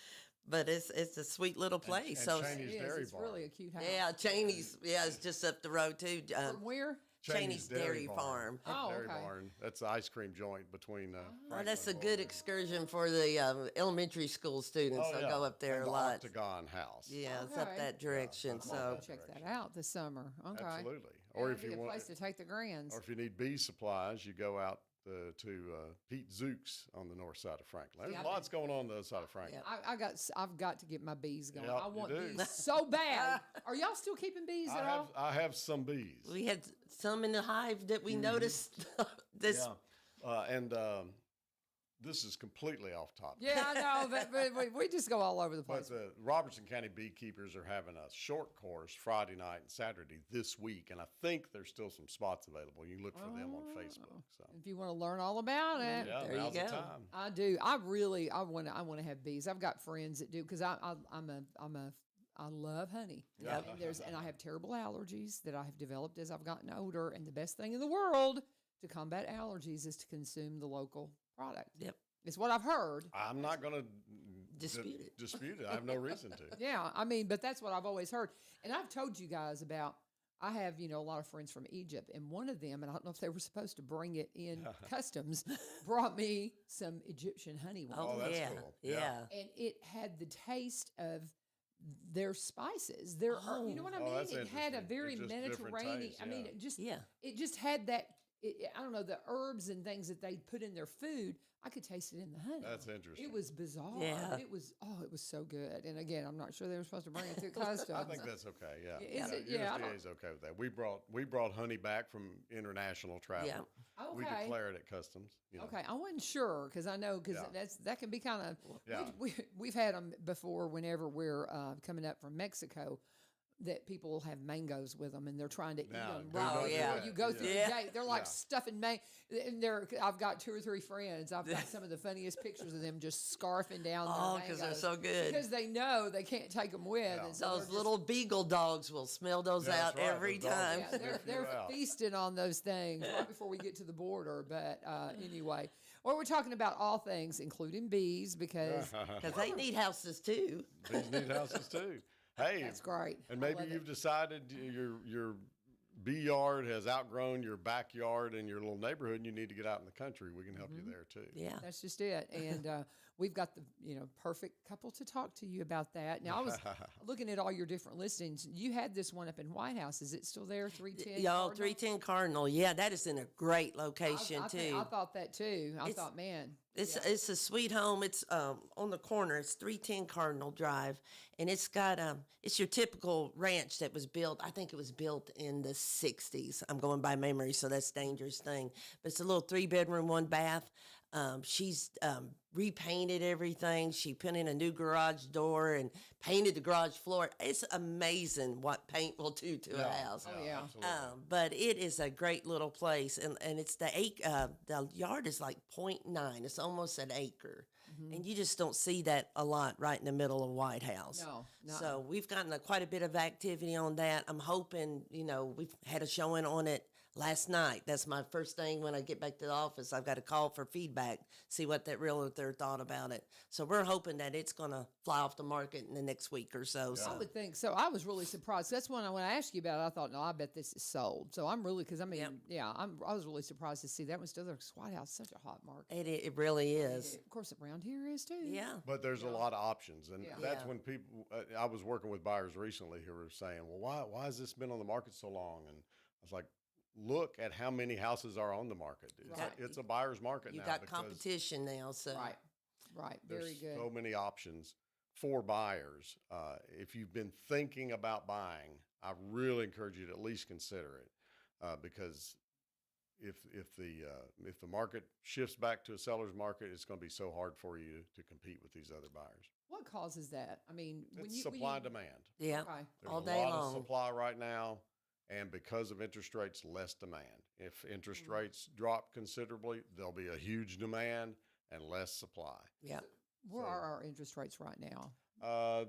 But it's a sweet little place. and so Cheney's It is. Dairy It's Bar. really a cute house. yeah, Cheney's. Yeah, it's just up the road too. From where? Cheney's Dairy Farm. Oh, Dairy okay. Barn. That's the ice cream joint between. Well, that's a Franklin good and excursion for the elementary school students. Bowling Green. I go up there and a the lot. Octagon House. Yeah, it's up Okay. that direction. that's So Check that out this summer. Okay. Absolutely. Yeah, Or that'd if be you a want, place to take the grands. or if you need bee supplies, you go out to Pete Zook's on the north side of Franklin. There's Yeah, lots going on the other side of Franklin. I've got to get my bees going. Yep, I you want do. bees so bad. Are y'all still keeping bees at all? I have some bees. we had some in the hive that we noticed. This And this is completely off topic. Yeah, I know, but we just go all over the place. But the Robertson County beekeepers are having a short course Friday night and Saturday this week, and I think there's still some spots available. You can look for them on Facebook. So If you want to learn all about it, yeah, There you now's the go. time. I do. I want to have bees. I've got friends that do because I love honey. Yep. And I have terrible allergies that I have developed as I've gotten older. And the best thing in the world to combat allergies is to consume the local product. Yep. It's what I've heard. I'm not going to Dispute it. Dispute it. I have no reason to. Yeah, I mean, but that's what I've always heard. And I've told you guys about, I have, a lot of friends from Egypt, and one of them, and I don't know if they were supposed to bring it in customs, brought me some Egyptian honey one Oh, that's yeah. cool. Yeah. Yeah. and it had the taste of their spices. Their, you know what I Oh, mean? that's It had a interesting. very It's just different Mediterranean. taste, I mean, yeah. it just had that. I don't know, the herbs and things that they put in their food. I could taste it in the honey. That's interesting. It was bizarre. Yeah. It was so good. And again, I'm not sure they were supposed to bring it through customs. I think that's okay. Yeah. Is it? Yeah, I USDA is okay with that. We brought honey back from international travel. Yeah. We Okay. declare it at customs. Okay, I wasn't sure because I know because Yeah. that can be kind of Yeah. we've had them before whenever we're coming up from Mexico. that people have mangoes with them and they're trying to eat No, them do right not do before that. you go through Yeah. the gate. They're like Yeah. stuffing and I've got 2 or 3 friends. I've got some of the funniest pictures of them just scarfing down their Oh, because they're mangoes so good. because they know they can't take them with. Yeah. And so Those little beagle dogs will smell those Yeah, out that's right. every Those dogs time. will yeah, they're, sniff you they're out. feasting on those things right before we get to the border. But anyway, well, we're talking about all things, including bees, because Because they need houses too. These need houses too. Hey, that's great. and I maybe love it. you've decided your bee yard has outgrown your backyard and your little neighborhood, and you need to get out in the country. We can help you there too. Yeah. That's just it. And we've got the perfect couple to talk to you about that. Now I was looking at all your different listings. You had this one up in White House. Is it still there? 310. Y'all, Cardinal? 310 Cardinal. Yeah, that is in a great location too. I thought that too. I It's- thought, man, It's a sweet home. It's on the corner. It's 310 Cardinal Drive, and it's got it's your typical ranch that was built. I think it was built in the 60s. I'm going by memory, so that's a dangerous thing. But it's a little 3-bedroom, 1 bath. She's repainted everything. She put in a new garage door and painted the garage floor. It's amazing what paint will do to a house. Oh, yeah. Absolutely. But it is a great little place, and it's the yard is like 0.9. It's almost an acre, and you just don't see that a lot right in the middle of White House. No, nuh-uh. So we've gotten quite a bit of activity on that. I'm hoping, we've had a showing on it last night. That's my first thing when I get back to the office. I've got to call for feedback, see what that realtor thought about it. So we're hoping that it's going to fly off the market in the next week or so. I would think so. I was really surprised. That's when I asked you about it, I thought, no, I bet this is sold. So I'm really, because I mean, Yep. I was really surprised to see that one still there. 'Cause White House is such a hot market. It really is. Of course, around here is too. Yeah. But there's a lot of options, and that's Yeah. when people. I was working with buyers recently who were saying, "Well, why has this been on the market so long?" And I was like, "Look at how many houses are on the market. Right. It's a buyer's market You now got because competition now, so Right. there's Very good. so many options for buyers. If you've been thinking about buying, I really encourage you to at least consider it, because if the market shifts back to a seller's market, it's going to be so hard for you to compete with these other buyers. What causes that? I mean, It's supply and demand. yeah, Okay. There's all a day lot long. of supply right now, and because of interest rates, less demand. If interest rates drop considerably, there'll be a huge demand and less supply. Yeah. Where are our interest rates right now?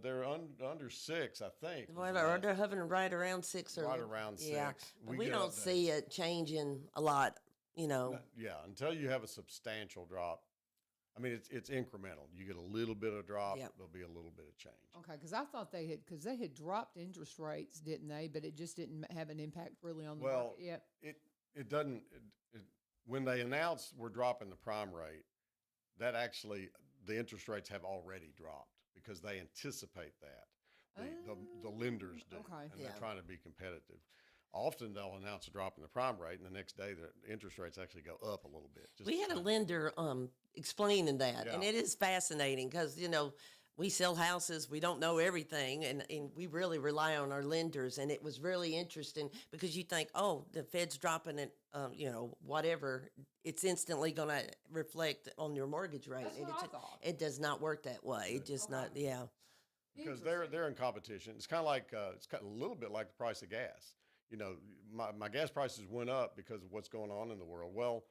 They're under 6, I think. Well, they're hovering right around 6 or Right around Yeah, 6. but We we get don't updates. see it changing a lot. Yeah, until you have a substantial drop. I mean, it's incremental. You get a little bit of drop, Yep. there'll be a little bit of change. Okay, because I thought they had dropped interest rates, didn't they? But it just didn't have an impact really on the Well, market yet. it doesn't. When they announce we're dropping the prime rate, that actually the interest rates have already dropped because they anticipate that. The lenders do, Okay. and Yeah. they're trying to be competitive. Often they'll announce a drop in the prime rate, and the next day the interest rates actually go up a little bit. Just We had a lender explaining that, and Yeah. it is fascinating because we sell houses, we don't know everything, and we really rely on our lenders. And it was really interesting because you think, oh, the Fed's dropping it, whatever, it's instantly going to reflect on your mortgage rate. That's And what I it, thought. it does not work that way. It just not, yeah. because they're in competition. It's kind of like it's kind of a little bit like the price of gas. My gas prices went up because of what's going on in the world. Well,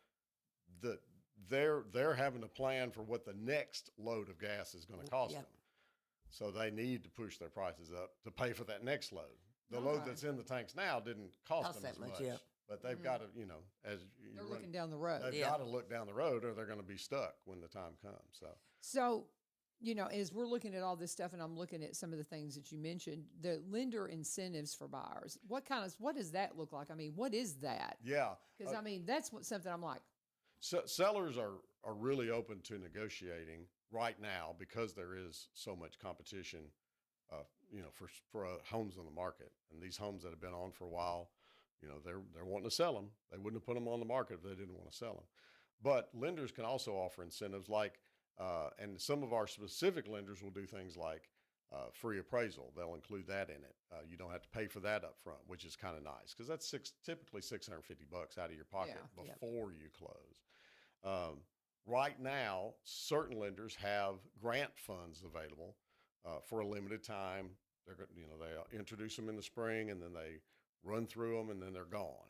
they're having to plan for what the next load of gas is going to cost Yep. them. So they need to push their prices up to pay for that next load. The load Okay. that's in the tanks now didn't cost Cost them that as much, much. yeah. But they've got to, as you They're run- looking down the road. they've Yeah. got to look down the road, or they're going to be stuck when the time comes. So, as we're looking at all this stuff, and I'm looking at some of the things that you mentioned, the lender incentives for buyers. What does that look like? I mean, what is that? Yeah, Because I mean, that's something I'm like, sellers are really open to negotiating right now because there is so much competition. For homes on the market, and these homes that have been on for a while, they're wanting to sell them. They wouldn't have put them on the market if they didn't want to sell them. But lenders can also offer incentives like, and some of our specific lenders will do things like free appraisal. They'll include that in it. You don't have to pay for that up front, which is kind of nice because that's typically $650 out of your pocket Yeah. Yep. before you close. Right now, certain lenders have grant funds available for a limited time They introduce them in the spring, and then they run through them, and then they're gone.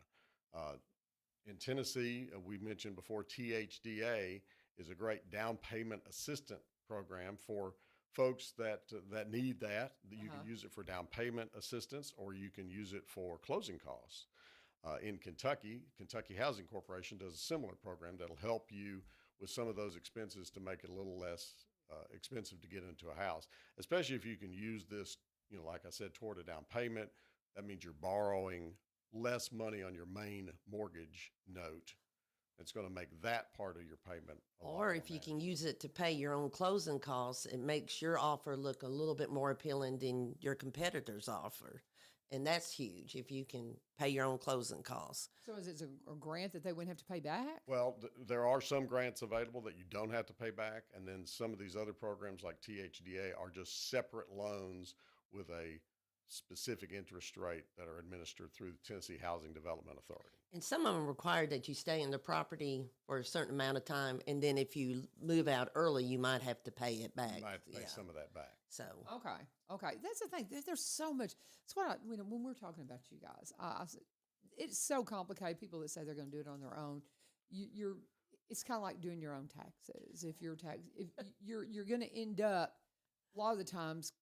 Uh, in Tennessee, we mentioned before, THDA is a great down payment assistant program for folks that need that. You can use it for down payment assistance, or you can use it for closing costs. In Kentucky Housing Corporation does a similar program that'll help you with some of those expenses to make it a little less expensive to get into a house, especially if you can use this, like I said, toward a down payment. That means you're borrowing less money on your main mortgage note. It's going to make that part of your payment. Or if you can use it to pay your own closing costs, it makes your offer look a little bit more appealing than your competitor's offer. And that's huge if you can pay your own closing costs. So is it a grant that they wouldn't have to pay back? Well, there are some grants available that you don't have to pay back. And then some of these other programs like THDA are just separate loans with a specific interest rate that are administered through the Tennessee Housing Development Authority. And some of them require that you stay in the property for a certain amount of time. And then if you move out early, you might have to pay it back. You might have to pay some of that back. So, Okay. That's the thing. There's so much. That's what when we're talking about you guys, it's so complicated. People that say they're going to do it on their own, it's kind of like doing your own taxes. If you're going to end up a lot of the times,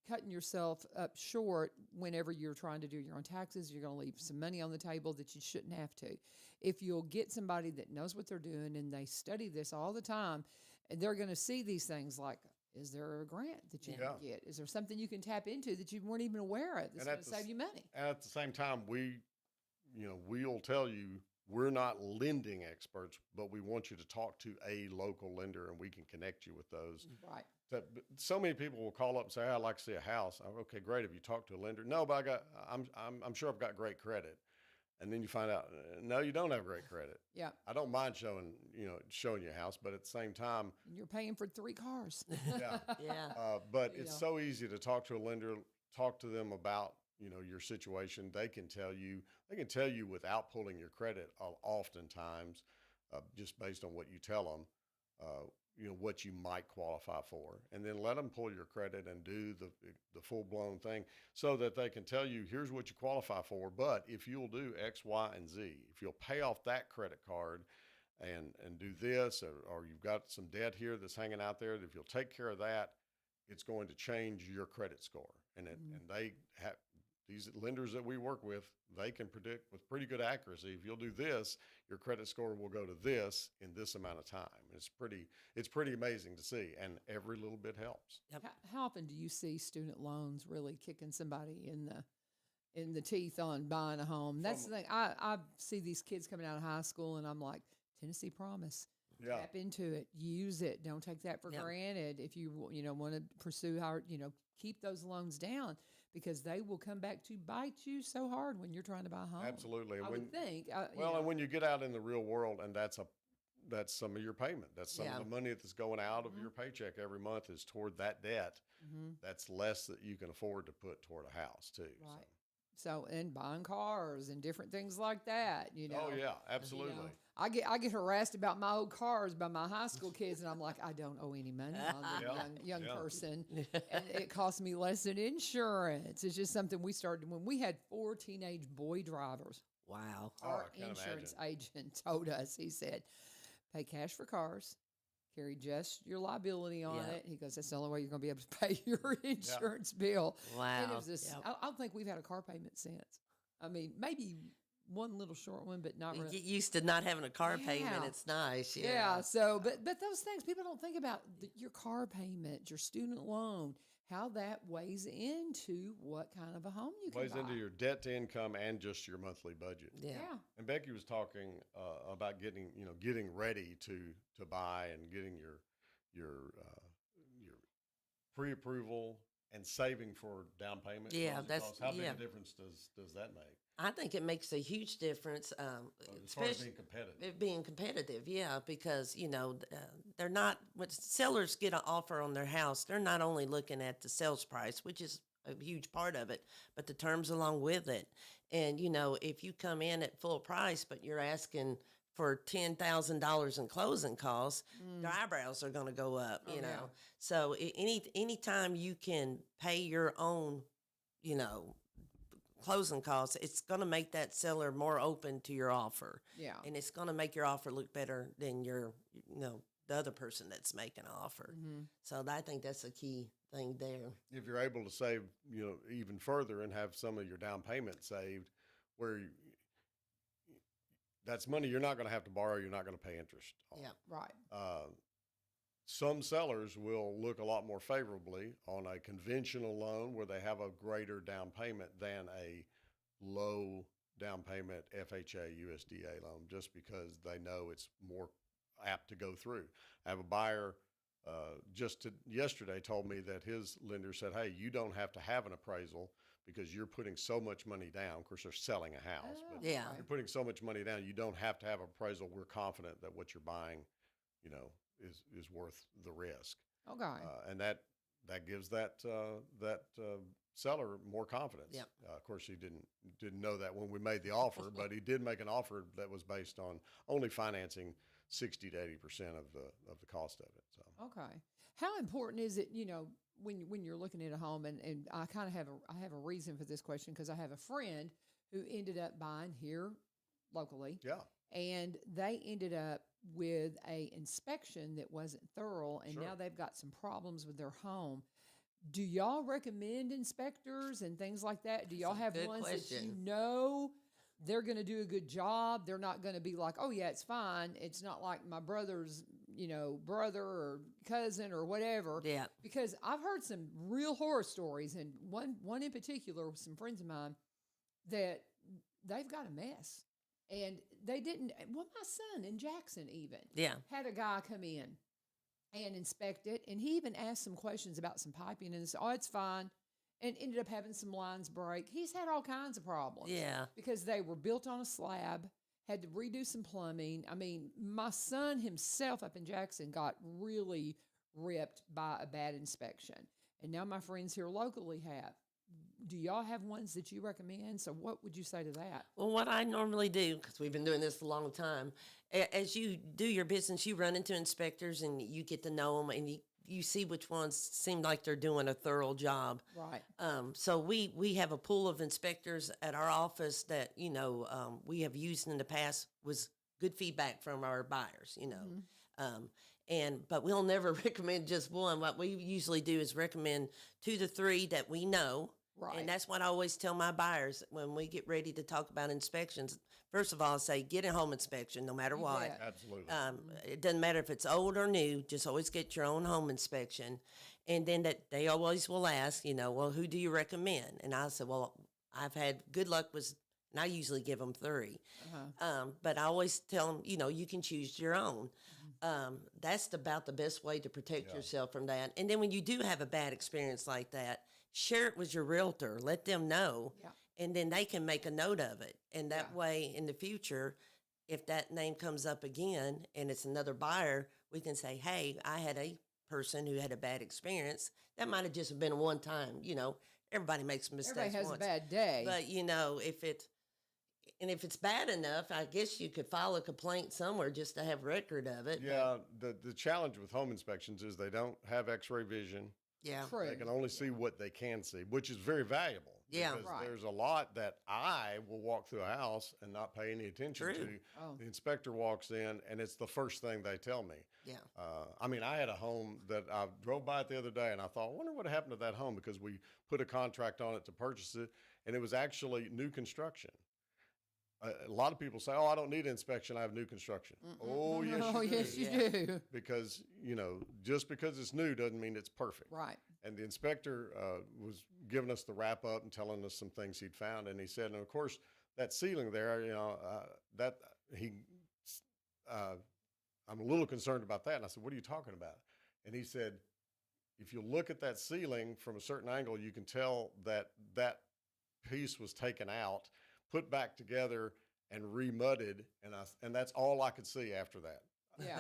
cutting yourself up short whenever you're trying to do your own taxes. You're going to leave some money on the table that you shouldn't have to. If you'll get somebody that knows what they're doing and they study this all the time, and they're going to see these things like, is there a grant that you can get? Is there something you can tap into that you weren't even aware of that's going to save you money? And at the same time, we'll tell you, we're not lending experts, but we want you to talk to a local lender, and we can connect you with those. Right. So many people will call up and say, "I'd like to see a house." Okay, great. Have you talked to a lender? No, but I'm sure I've got great credit. And then you find out, no, you don't have great credit. Yeah. I don't mind showing you a house, but at the same time, you're paying for 3 cars. Yeah. Yeah. But it's so easy to talk to a lender, talk to them about your situation. They can tell you without pulling your credit oftentimes, just based on what you tell them, what you might qualify for, and then let them pull your credit and do the full blown thing so that they can tell you, here's what you qualify for. But if you'll do X, Y, and Z, if you'll pay off that credit card and do this, or you've got some debt here that's hanging out there, if you'll take care of that, it's going to change your credit score. And they have, these lenders that we work with, they can predict with pretty good accuracy, if you'll do this, your credit score will go to this in this amount of time. It's pretty amazing to see, and every little bit helps. Yep. How often do you see student loans really kicking somebody in the teeth on buying a home? That's the thing. I see these kids coming out of high school, and I'm like, Tennessee Promise. Yeah. Tap into it. Use it. Don't take that for granted. If you want to pursue hard, keep those loans down, because they will come back to bite you so hard when you're trying to buy a home. Absolutely. I would think. And when you get out in the real world, and that's some of your payment. That's some of the money that's going out of your paycheck every month is toward that debt. That's less that you can afford to put toward a house too. Right. So, and buying cars and different things like that, Oh yeah, absolutely. I get harassed about my old cars by my high school kids, and I'm like, I don't owe any money on the young person, and it costs me less than insurance. It's just something we started when we had 4 teenage boy drivers. Wow. Our insurance agent told us, he said, pay cash for cars, carry just your liability on it. He goes, that's the only way you're going to be able to pay your insurance bill. Wow. And it was this, I don't think we've had a car payment since. I mean, maybe one little short one, but not You really. get used to not having a car payment. It's nice. Yeah. So, but those things, people don't think about your car payment, your student loan, how that weighs into what kind of a home you can buy. Weighs into your debt to income and just your monthly budget. Yeah. And Becky was talking about getting ready to buy and getting your pre-approval and saving for down payment. Yeah, how big a difference does that make? I think it makes a huge difference, As far as being competitive. Being competitive, yeah, because they're not, when sellers get an offer on their house, they're not only looking at the sales price, which is a huge part of it, but the terms along with it. And if you come in at full price, but you're asking for $10,000 in closing costs, their eyebrows are going to go up, you know. yeah. So anytime you can pay your own, you know, closing costs, it's going to make that seller more open to your offer. Yeah. And it's going to make your offer look better than your, you know, the other person that's making an offer. So I think that's a key thing there. If you're able to save, even further and have some of your down payment saved, where that's money you're not going to have to borrow, you're not going to pay interest on. Yeah. Right. Some sellers will look a lot more favorably on a conventional loan where they have a greater down payment than a low down payment FHA USDA loan, just because they know it's more apt to go through. I have a buyer yesterday told me that his lender said, hey, you don't have to have an appraisal because you're putting so much money down. Of course, they're selling a house, but Yeah. you're putting so much money down, you don't have to have an appraisal. We're confident that what you're buying, is worth the risk. Okay. And that gives that seller more confidence. Yep. Of course, he didn't know that when we made the offer, but he did make an offer that was based on only financing 60 to 80% of the cost of it. So Okay. How important is it, when you're looking at a home, and I kind of have a reason for this question, because I have a friend who ended up buying here locally. yeah, And they ended up with a inspection that wasn't thorough, and Sure. now they've got some problems with their home. Do y'all recommend inspectors and things like that? Do y'all have good ones that you question. know they're going to do a good job? They're not going to be like, oh yeah, it's fine. It's not like my brother's, brother or cousin or whatever. Yeah. Because I've heard some real horror stories, and one in particular, some friends of mine, that they've got a mess. And they didn't, well, my son in Jackson even Yeah. had a guy come in and inspect it. And he even asked some questions about some piping and said, oh, it's fine. And ended up having some lines break. He's had all kinds of problems. Yeah. Because they were built on a slab, had to redo some plumbing. I mean, my son himself up in Jackson got really ripped by a bad inspection. And now my friends here locally have. Do y'all have ones that you recommend? So what would you say to that? Well, what I normally do, because we've been doing this a long time, as you do your business, you run into inspectors and you get to know them, and you see which ones seem like they're doing a thorough job. Right. So we have a pool of inspectors at our office that, we have used in the past, was good feedback from our buyers, but we'll never recommend just one. What we usually do is recommend 2 to 3 that we know. Right. And that's what I always tell my buyers when we get ready to talk about inspections. First of all, I say get a home inspection no matter You what. bet. absolutely. It doesn't matter if it's old or new, just always get your own home inspection. And then that they always will ask, well, who do you recommend? And I said, well, I've had good luck with, and I usually give them 3. But I always tell them, you can choose your own. That's about the best way to protect yourself from that. And then when you do have a bad experience like that, share it with your realtor. Let them know. Yeah. And then they can make a note of it. And that way, in the future, if that name comes up again and it's another buyer, we can say, hey, I had a person who had a bad experience. That might have just been one time. Everybody makes mistakes. Everybody has once. a bad day. But, if it's bad enough, I guess you could file a complaint somewhere just to have record of it. Yeah, the challenge with home inspections is they don't have X-ray vision. Yeah. True. They can only see what they can see, which is very valuable. Yeah. Because Right. there's a lot that I will walk through a house and not pay any attention True. to. Oh. The inspector walks in, and it's the first thing they tell me. Yeah. I had a home that I drove by it the other day, and I thought, I wonder what happened to that home, because we put a contract on it to purchase it, and it was actually new construction. A lot of people say, oh, I don't need inspection, I have new construction. Oh, yes, Oh, you do. yes, you Yeah. do. Because, just because it's new doesn't mean it's perfect. Right. And the inspector was giving us the wrap up and telling us some things he'd found. And he said, and of course, that ceiling there, I'm a little concerned about that. And I said, what are you talking about? And he said, if you look at that ceiling from a certain angle, you can tell that that piece was taken out, put back together, and remudded. And that's all I could see after that. Yeah.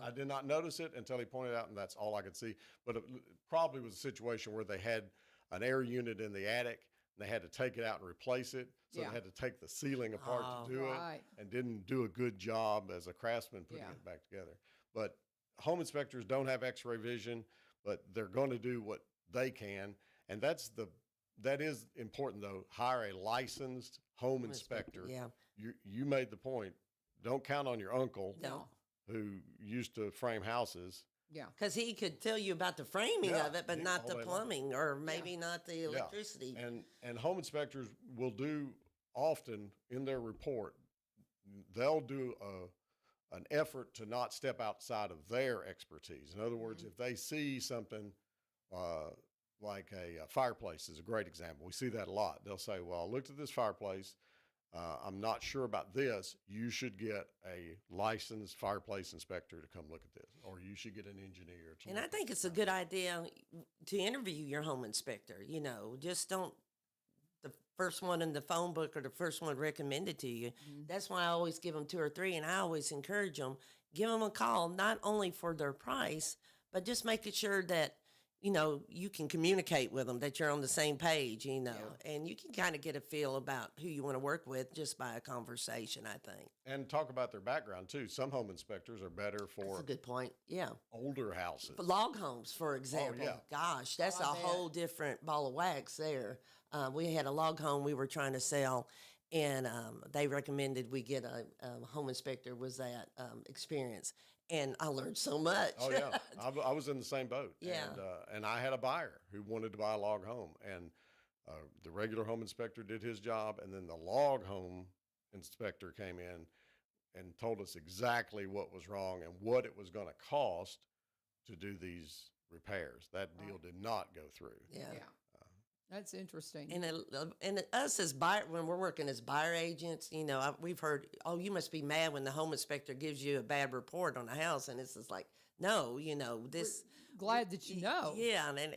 I did not notice it until he pointed out, and that's all I could see. But it probably was a situation where they had an air unit in the attic and they had to take it out and replace it. So Yeah. they had to take the ceiling apart Oh. to do Right. it, and didn't do a good job as a craftsman putting Yeah. it back together. But home inspectors don't have X-ray vision, but they're going to do what they can, and that is important though. Hire a licensed home inspector. Yeah. You made the point. Don't count on your uncle No. who used to frame houses. Yeah. Because he could tell you about the framing Yeah, of it, but he- not all the day long. plumbing or maybe not the electricity. And home inspectors will do often in their report. They'll do an effort to not step outside of their expertise. In other words, if they see something like a fireplace is a great example. We see that a lot. They'll say, "Well, I looked at this fireplace. I'm not sure about this. You should get a licensed fireplace inspector to come look at this, or you should get an engineer to And look I at think it's a good idea to interview your home inspector. Just don't the first one in the phone book or the first one recommended to you. That's why I always give them 2 or 3, and I always encourage them, give them a call, not only for their price, but just making sure that, you can communicate with them, that you're on the same page, and you can kind of get a feel about who you want to work with just by a conversation, I think. and talk about their background too. Some home inspectors are better That's for a good point. Yeah. older houses. For log homes, for example. yeah. Gosh, that's I a bet. whole different ball of wax there. We had a log home we were trying to sell, and they recommended we get a home inspector with that experience. And I learned so much. Oh yeah, I was in the same boat. Yeah. and I had a buyer who wanted to buy a log home, and the regular home inspector did his job, and then the log home inspector came in and told us exactly what was wrong and what it was going to cost to do these repairs. That deal did not go through. Yeah. Yeah. That's interesting. And us as buyer, when we're working as buyer agents, we've heard, oh, you must be mad when the home inspector gives you a bad report on a house, and it's just like, no, this. Glad that you know. Yeah, and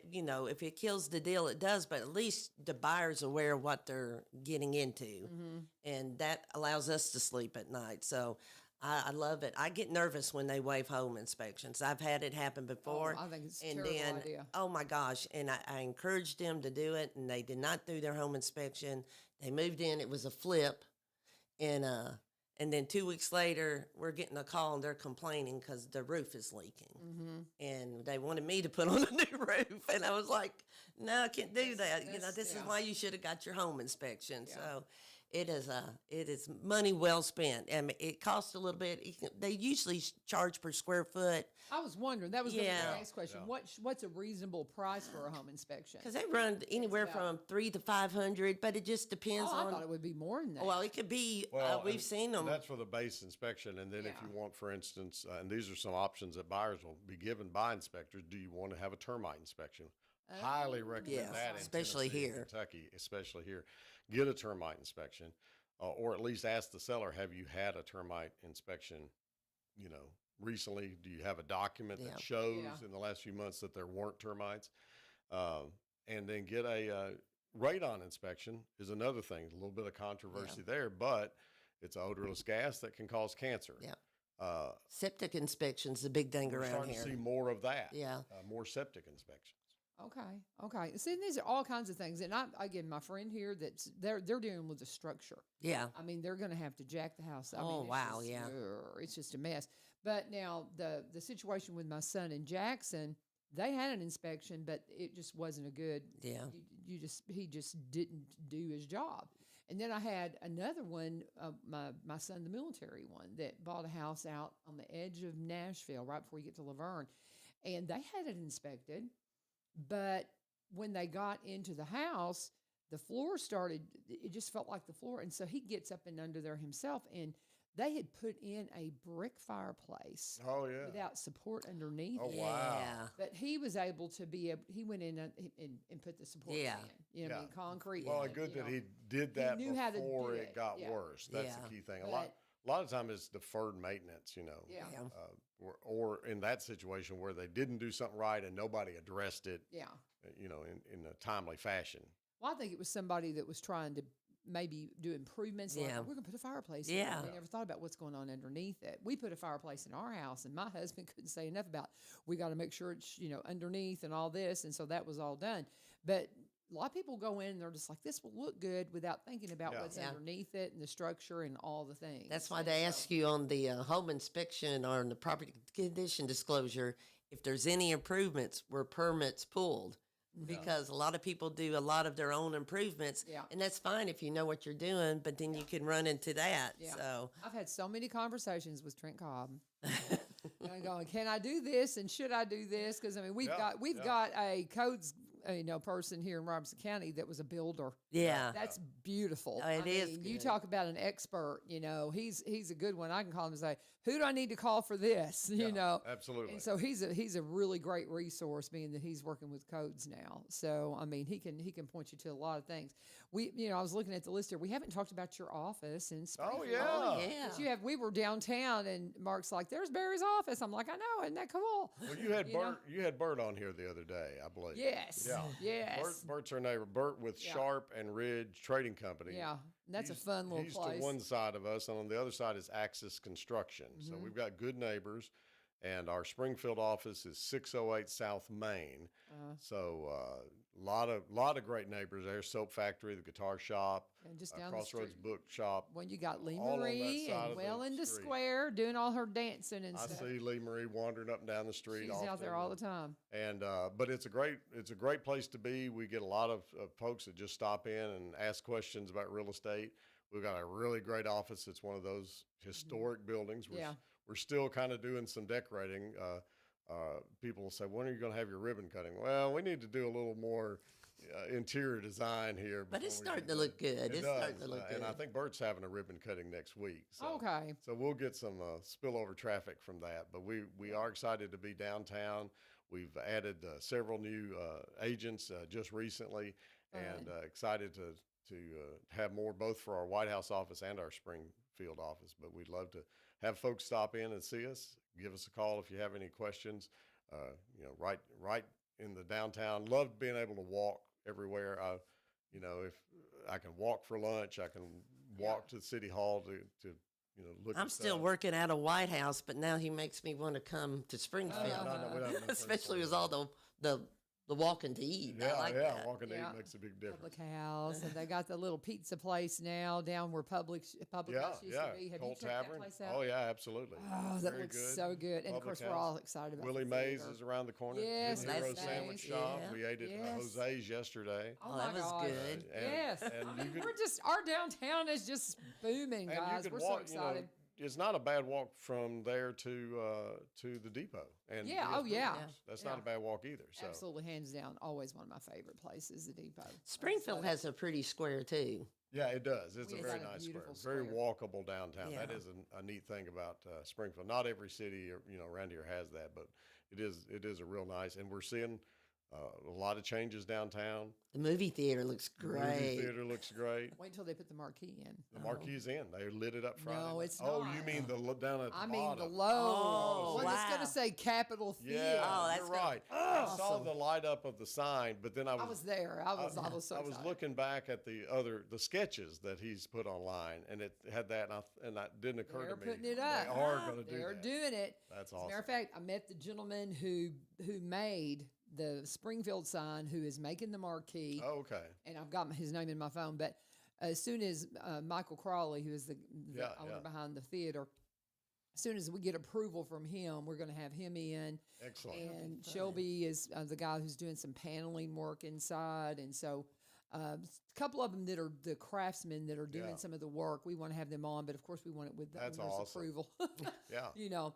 if it kills the deal, it does. But at least the buyer's aware of what they're getting into, and that allows us to sleep at night. So I love it. I get nervous when they waive home inspections. I've had it happen before. I think it's a and terrible then, idea. oh my gosh! And I encouraged them to do it, and they did not do their home inspection. They moved in. It was a flip, and then 2 weeks later, we're getting a call, and they're complaining because the roof is leaking, and they wanted me to put on a new roof, and I was like, no, I can't do that. This is why you should have got your home inspection. Yeah. So. It is money well spent. I mean, it costs a little bit. They usually charge per square foot I was wondering. That was the Yeah. next question. Yeah. What's a reasonable price for a home inspection? because they run anywhere Yeah. from 300 to 500, but it just depends I on. thought it would be more than that. Well, it could be. and We've seen them. That's for the base inspection, and then if Yeah. you want, for instance, and these are some options that buyers will be given by inspectors. Do you want to have a termite inspection? Highly recommend Yes, that, in especially Tennessee and here. Kentucky, especially here. Get a termite inspection, or at least ask the seller, have you had a termite inspection? Recently, do you have a document Yeah. that shows Yeah. in the last few months that there weren't termites? And then get a radon inspection is another thing. A little bit of controversy there, but it's odorless gas that can cause cancer. Yeah. Uh, Septic inspections, the big thing we're around starting here. to see more of that. Yeah. More septic inspections. Okay. See, these are all kinds of things, and again, my friend here they're dealing with the structure. Yeah. I mean, they're going to have to jack the house. I Oh, mean, it's wow, just, yeah. it's just a mess. But now the situation with my son in Jackson, they had an inspection, but it just wasn't a good. Yeah. He just didn't do his job. And then I had another one, my son, the military one, that bought a house out on the edge of Nashville, right before you get to LaVern, and they had it inspected, but when they got into the house, the floor started. It just felt like the floor, and so he gets up and under there himself, and they had put in a brick fireplace Oh yeah. without support underneath Oh, it. wow. Yeah. But he was able to he went in and put the support Yeah. in. You know, what I mean, Yeah. concrete. Well, and, good you that know. he did that knew how to before do it it. got Yeah. worse. That's Yeah. the key thing. But- A lot of time it's deferred maintenance. Yeah. Yeah. Or in that situation where they didn't do something right and nobody addressed it. Yeah. In a timely fashion. Well, I think it was somebody that was trying to maybe do improvements. Like, Yeah. we're going to put a fireplace Yeah. in. They never thought about what's going on underneath it. We put a fireplace in our house, and my husband couldn't say enough about, we got to make sure it's, underneath and all this. And so that was all done. But a lot of people go in and they're just like, this will look good without thinking about what's Yeah. underneath it and the structure and all the things. That's why And they so- ask you on the home inspection or on the property condition disclosure if there's any improvements where permits pulled. Because a lot of people do a lot of their own improvements, Yeah. and that's fine if you know what you're doing, but then you can run into that. Yeah. So, I've had so many conversations with Trent Cobb. And I'm going, can I do this and should I do this? Because I mean, we've got a codes person here in Robertson County that was a builder. yeah. That's beautiful. Oh, it is You good. talk about an expert. He's a good one. I can call him and say, who do I need to call for this? Absolutely. And so he's a really great resource, being that he's working with codes now. So I mean, he can point you to a lot of things. I was looking at the list here. We haven't talked about your office in Springfield. yeah. Oh, yeah. We were downtown, and Mark's like, "There's Barry's office." I'm like, "I know, isn't that cool?" Well, you had Bert. You had Bert on here the other day, I believe. Yes. Yeah. Yes. Bert's our neighbor. Bert with Sharp and Ridge Trading Company. Yeah. And that's a He's- fun little he's place. to one side of us, and on the other side is Axis Construction. So Mm-hmm. we've got good neighbors, and our Springfield office is 608 South Main. So a lot of great neighbors there. Soap Factory, the guitar shop, And just down the Crossroads street. Bookshop. When you got Lee all on that Marie side and of the well into street. Square doing all her dancing and I stuff. see Lee Marie wandering up and down the street. She's out there often. all the time. And but it's a great place to be. We get a lot of folks that just stop in and ask questions about real estate. We've got a really great office. It's one of those historic buildings. We're still kind of doing some decorating. People will say, "When are you going to have your ribbon cutting?" Well, we need to do a little more interior design here. But it's before we starting do to look that. good. It It's does. starting to look And I good. think Bert's having a ribbon cutting next week. So. Okay. So we'll get some spillover traffic from that, but we are excited to be downtown. We've added several new agents just recently, and excited to have more both for our White House office and our Springfield office. But we'd love to have folks stop in and see us. Give us a call if you have any questions. Right in the downtown. Love being able to walk everywhere. If I can walk for lunch, I can walk to City Hall to look. I'm at still stuff. working out of White House, but now he makes me want to come to Springfield, No, we don't have no especially with Springfield. all the walking to eat. Yeah, I like yeah, that. walking to Yeah. eat makes a big difference. Public House, and they got the little pizza place now down where Public Yeah, House used yeah. to be. Have Colt you checked Tavern. that place out? Oh yeah, absolutely. Oh, that Very looks good. so good. And of Public course, we're House. all excited about Willie the Mays theater. is around the corner. Yes, Hidden Hero that's Sandwich nice, Shop. yeah. We ate at Yes. Jose's yesterday. Oh, that my was gosh. good. Yes. And I mean, you could- we're just, our downtown is just booming, And guys. you could We're so walk. excited. It's not a bad walk from there to the depot. And Yeah, Leah's oh, yeah. Brewhouse. That's Yeah. not a bad walk either. So Absolutely, hands down, always one of my favorite places, the Depot. Springfield has a pretty square too. yeah, it does. It's a It's very got a nice square. beautiful Very square. walkable downtown. Yeah. That is a neat thing about Springfield. Not every city around here has that, but it is a real nice. And we're seeing a lot of changes downtown. The movie theater looks The movie great. theater looks great. Wait until they put the marquee in. The marquee's in. They lit it up Friday. No, night. it's Oh, not. you mean down at the I mean, the bottom. low. Oh, Well, it's going wow. to say Capitol Theater. Yeah, Oh, that's you're gonna- right. I saw awesome. the light up of the sign, but then I I was there. I was so I was excited. looking back at the sketches that he's put online, and it had that, and that didn't occur They're to me. putting it up. They are going to do They're that. doing it. That's As a matter awesome. of fact, I met the gentleman who made the Springfield sign, who is making the marquee. Oh, okay. And I've got his name in my phone. But as soon as Michael Crawley, who is the Yeah, owner yeah. behind the theater, as soon as we get approval from him, we're going to have him in. Excellent. And Shelby is the guy who's doing some paneling work inside. And so a couple of them that are the craftsmen that are doing Yeah. some of the work, we want to have them on. But of course, we want it with the That's owner's awesome. approval. Yeah.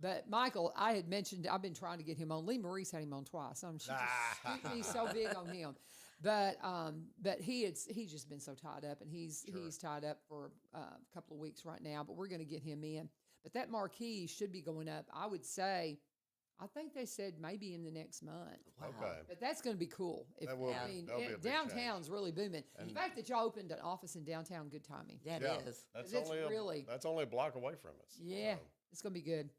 But Michael, I had mentioned, I've been trying to get him on. Lee Marie's had him on twice. She's me so big on him. But he's just been so tied up, and he's tied up for a couple of weeks right now. But we're going to get him in. But that marquee should be going up. I would say, I think they said maybe in the next month. Okay. But that's going to be cool. That will be. That'll be a big change. Downtown's really booming. The fact that y'all opened an office in downtown, good timing. That Yeah. is. That's It's only really- that's only a block away from us. Yeah, So, it's going to be good.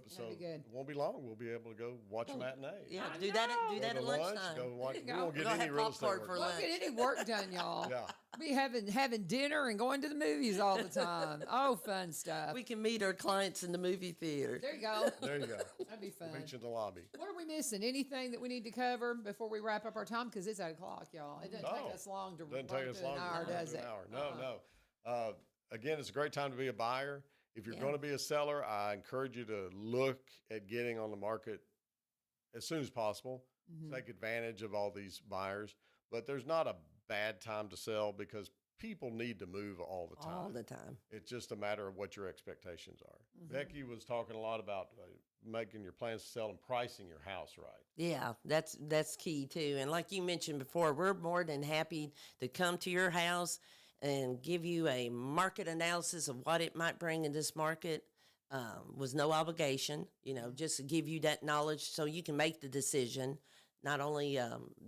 So be good. it won't be long. We'll be able to go watch a matinee. Yeah, I do that. Do Go that to at lunch, lunchtime. go watch. There you We go. won't get We're gonna any have real estate popcorn work for done. lunch. Don't get any work done, y'all. Yeah. Be having dinner and going to the movies all the time. Oh, fun stuff. We can meet our clients in the movie theater. There you go. There you go. That'd be fun. We'll meet you in the lobby. What are we missing? Anything that we need to cover before we wrap up our time? Because it's 8 o'clock, y'all. It doesn't take No. us long to Doesn't run take us through long. an to hour, run does through it? an hour. No. Again, it's a great time to be a buyer. If you're Yeah. going to be a seller, I encourage you to look at getting on the market as soon as possible. Mhm. Take advantage of all these buyers. But there's not a bad time to sell because people need to move all the time. All the time. It's just a matter of what your expectations are. Mhm. Becky was talking a lot about making your plans to sell and pricing your house right. Yeah, that's key too. And like you mentioned before, we're more than happy to come to your house and give you a market analysis of what it might bring in this market. Was no obligation, just to give you that knowledge so you can make the decision. Not only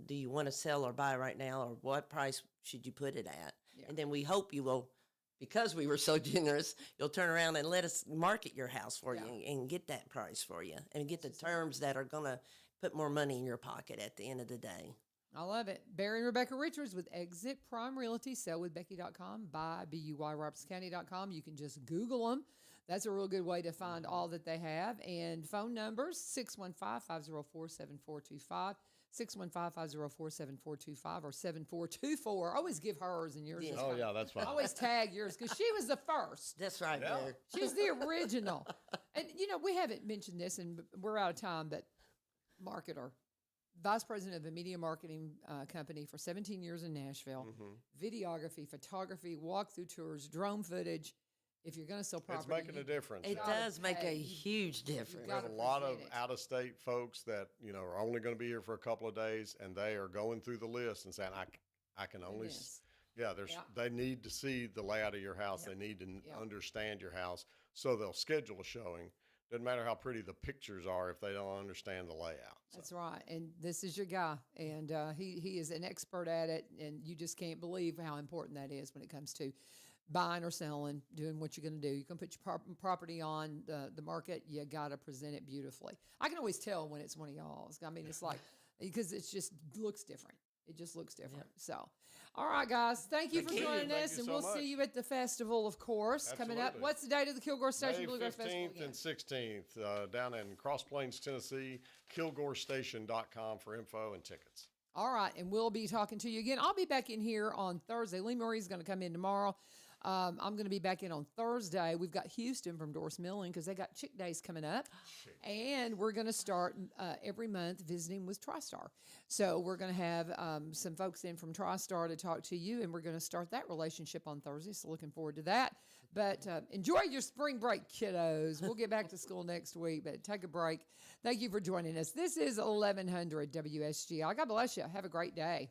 do you want to sell or buy right now, or what price should you put it at, Yeah. and then we hope you will. Because we were so generous, you'll turn around and let us market your house for you and get that price for you and get the terms that are going to put more money in your pocket at the end of the day. I love it. Barry and Rebecca Richards with Exit Prime Realty, sellwithbecky.com, buy, B-U-Y, robertscounty.com. You can just Google them. That's a real good way to find all that they have. And phone numbers, 615-504-7425, 615-504-7425, or 7424. Always give hers and yours. Yeah. is Oh, fine. yeah, that's fine. Always tag yours because she was the first. That's right Yeah. there. She's the original. And, we haven't mentioned this, and we're out of time, but marketer, vice president of a media marketing company for 17 years in Nashville, videography, photography, walkthrough tours, drone footage. If you're going to sell It's property, making a difference. It now. does make pay. a huge difference. We have a gotta lot of present it. out-of-state folks that are only going to be here for a couple of days, and they are going through the list and saying, "I can only." Yes. They need to see the layout of your house. They need to understand your house, so they'll schedule a showing. Doesn't matter how pretty the pictures are if they don't understand the layout. So, That's right. And this is your guy. And he is an expert at it. And you just can't believe how important that is when it comes to buying or selling, doing what you're going to do. You can put your property on the market. You got to present it beautifully. I can always tell when it's one of y'all's. I mean, it's like, because it just looks different. It just looks different. So, all right, guys. Thank you for joining Thank us. you And so we'll much. see you at the festival, of course, coming up. Absolutely. What's the date of the Kilgore Station May Bluegrass Festival 15th again? and 16th down in Cross Plains, Tennessee, KilgoreStation.com for info and tickets. All right, and we'll be talking to you again. I'll be back in here on Thursday. Lee Murray's going to come in tomorrow. I'm going to be back in on Thursday. We've got Houston from Doris Milling because they got Chick Days coming up. And we're going to start every month visiting with TriStar. So we're going to have some folks in from TriStar to talk to you, and we're going to start that relationship on Thursday. So looking forward to that. But enjoy your spring break, kiddos. We'll get back to school next week, but take a break. Thank you for joining us. This is 1100 WSGI. God bless you. Have a great day.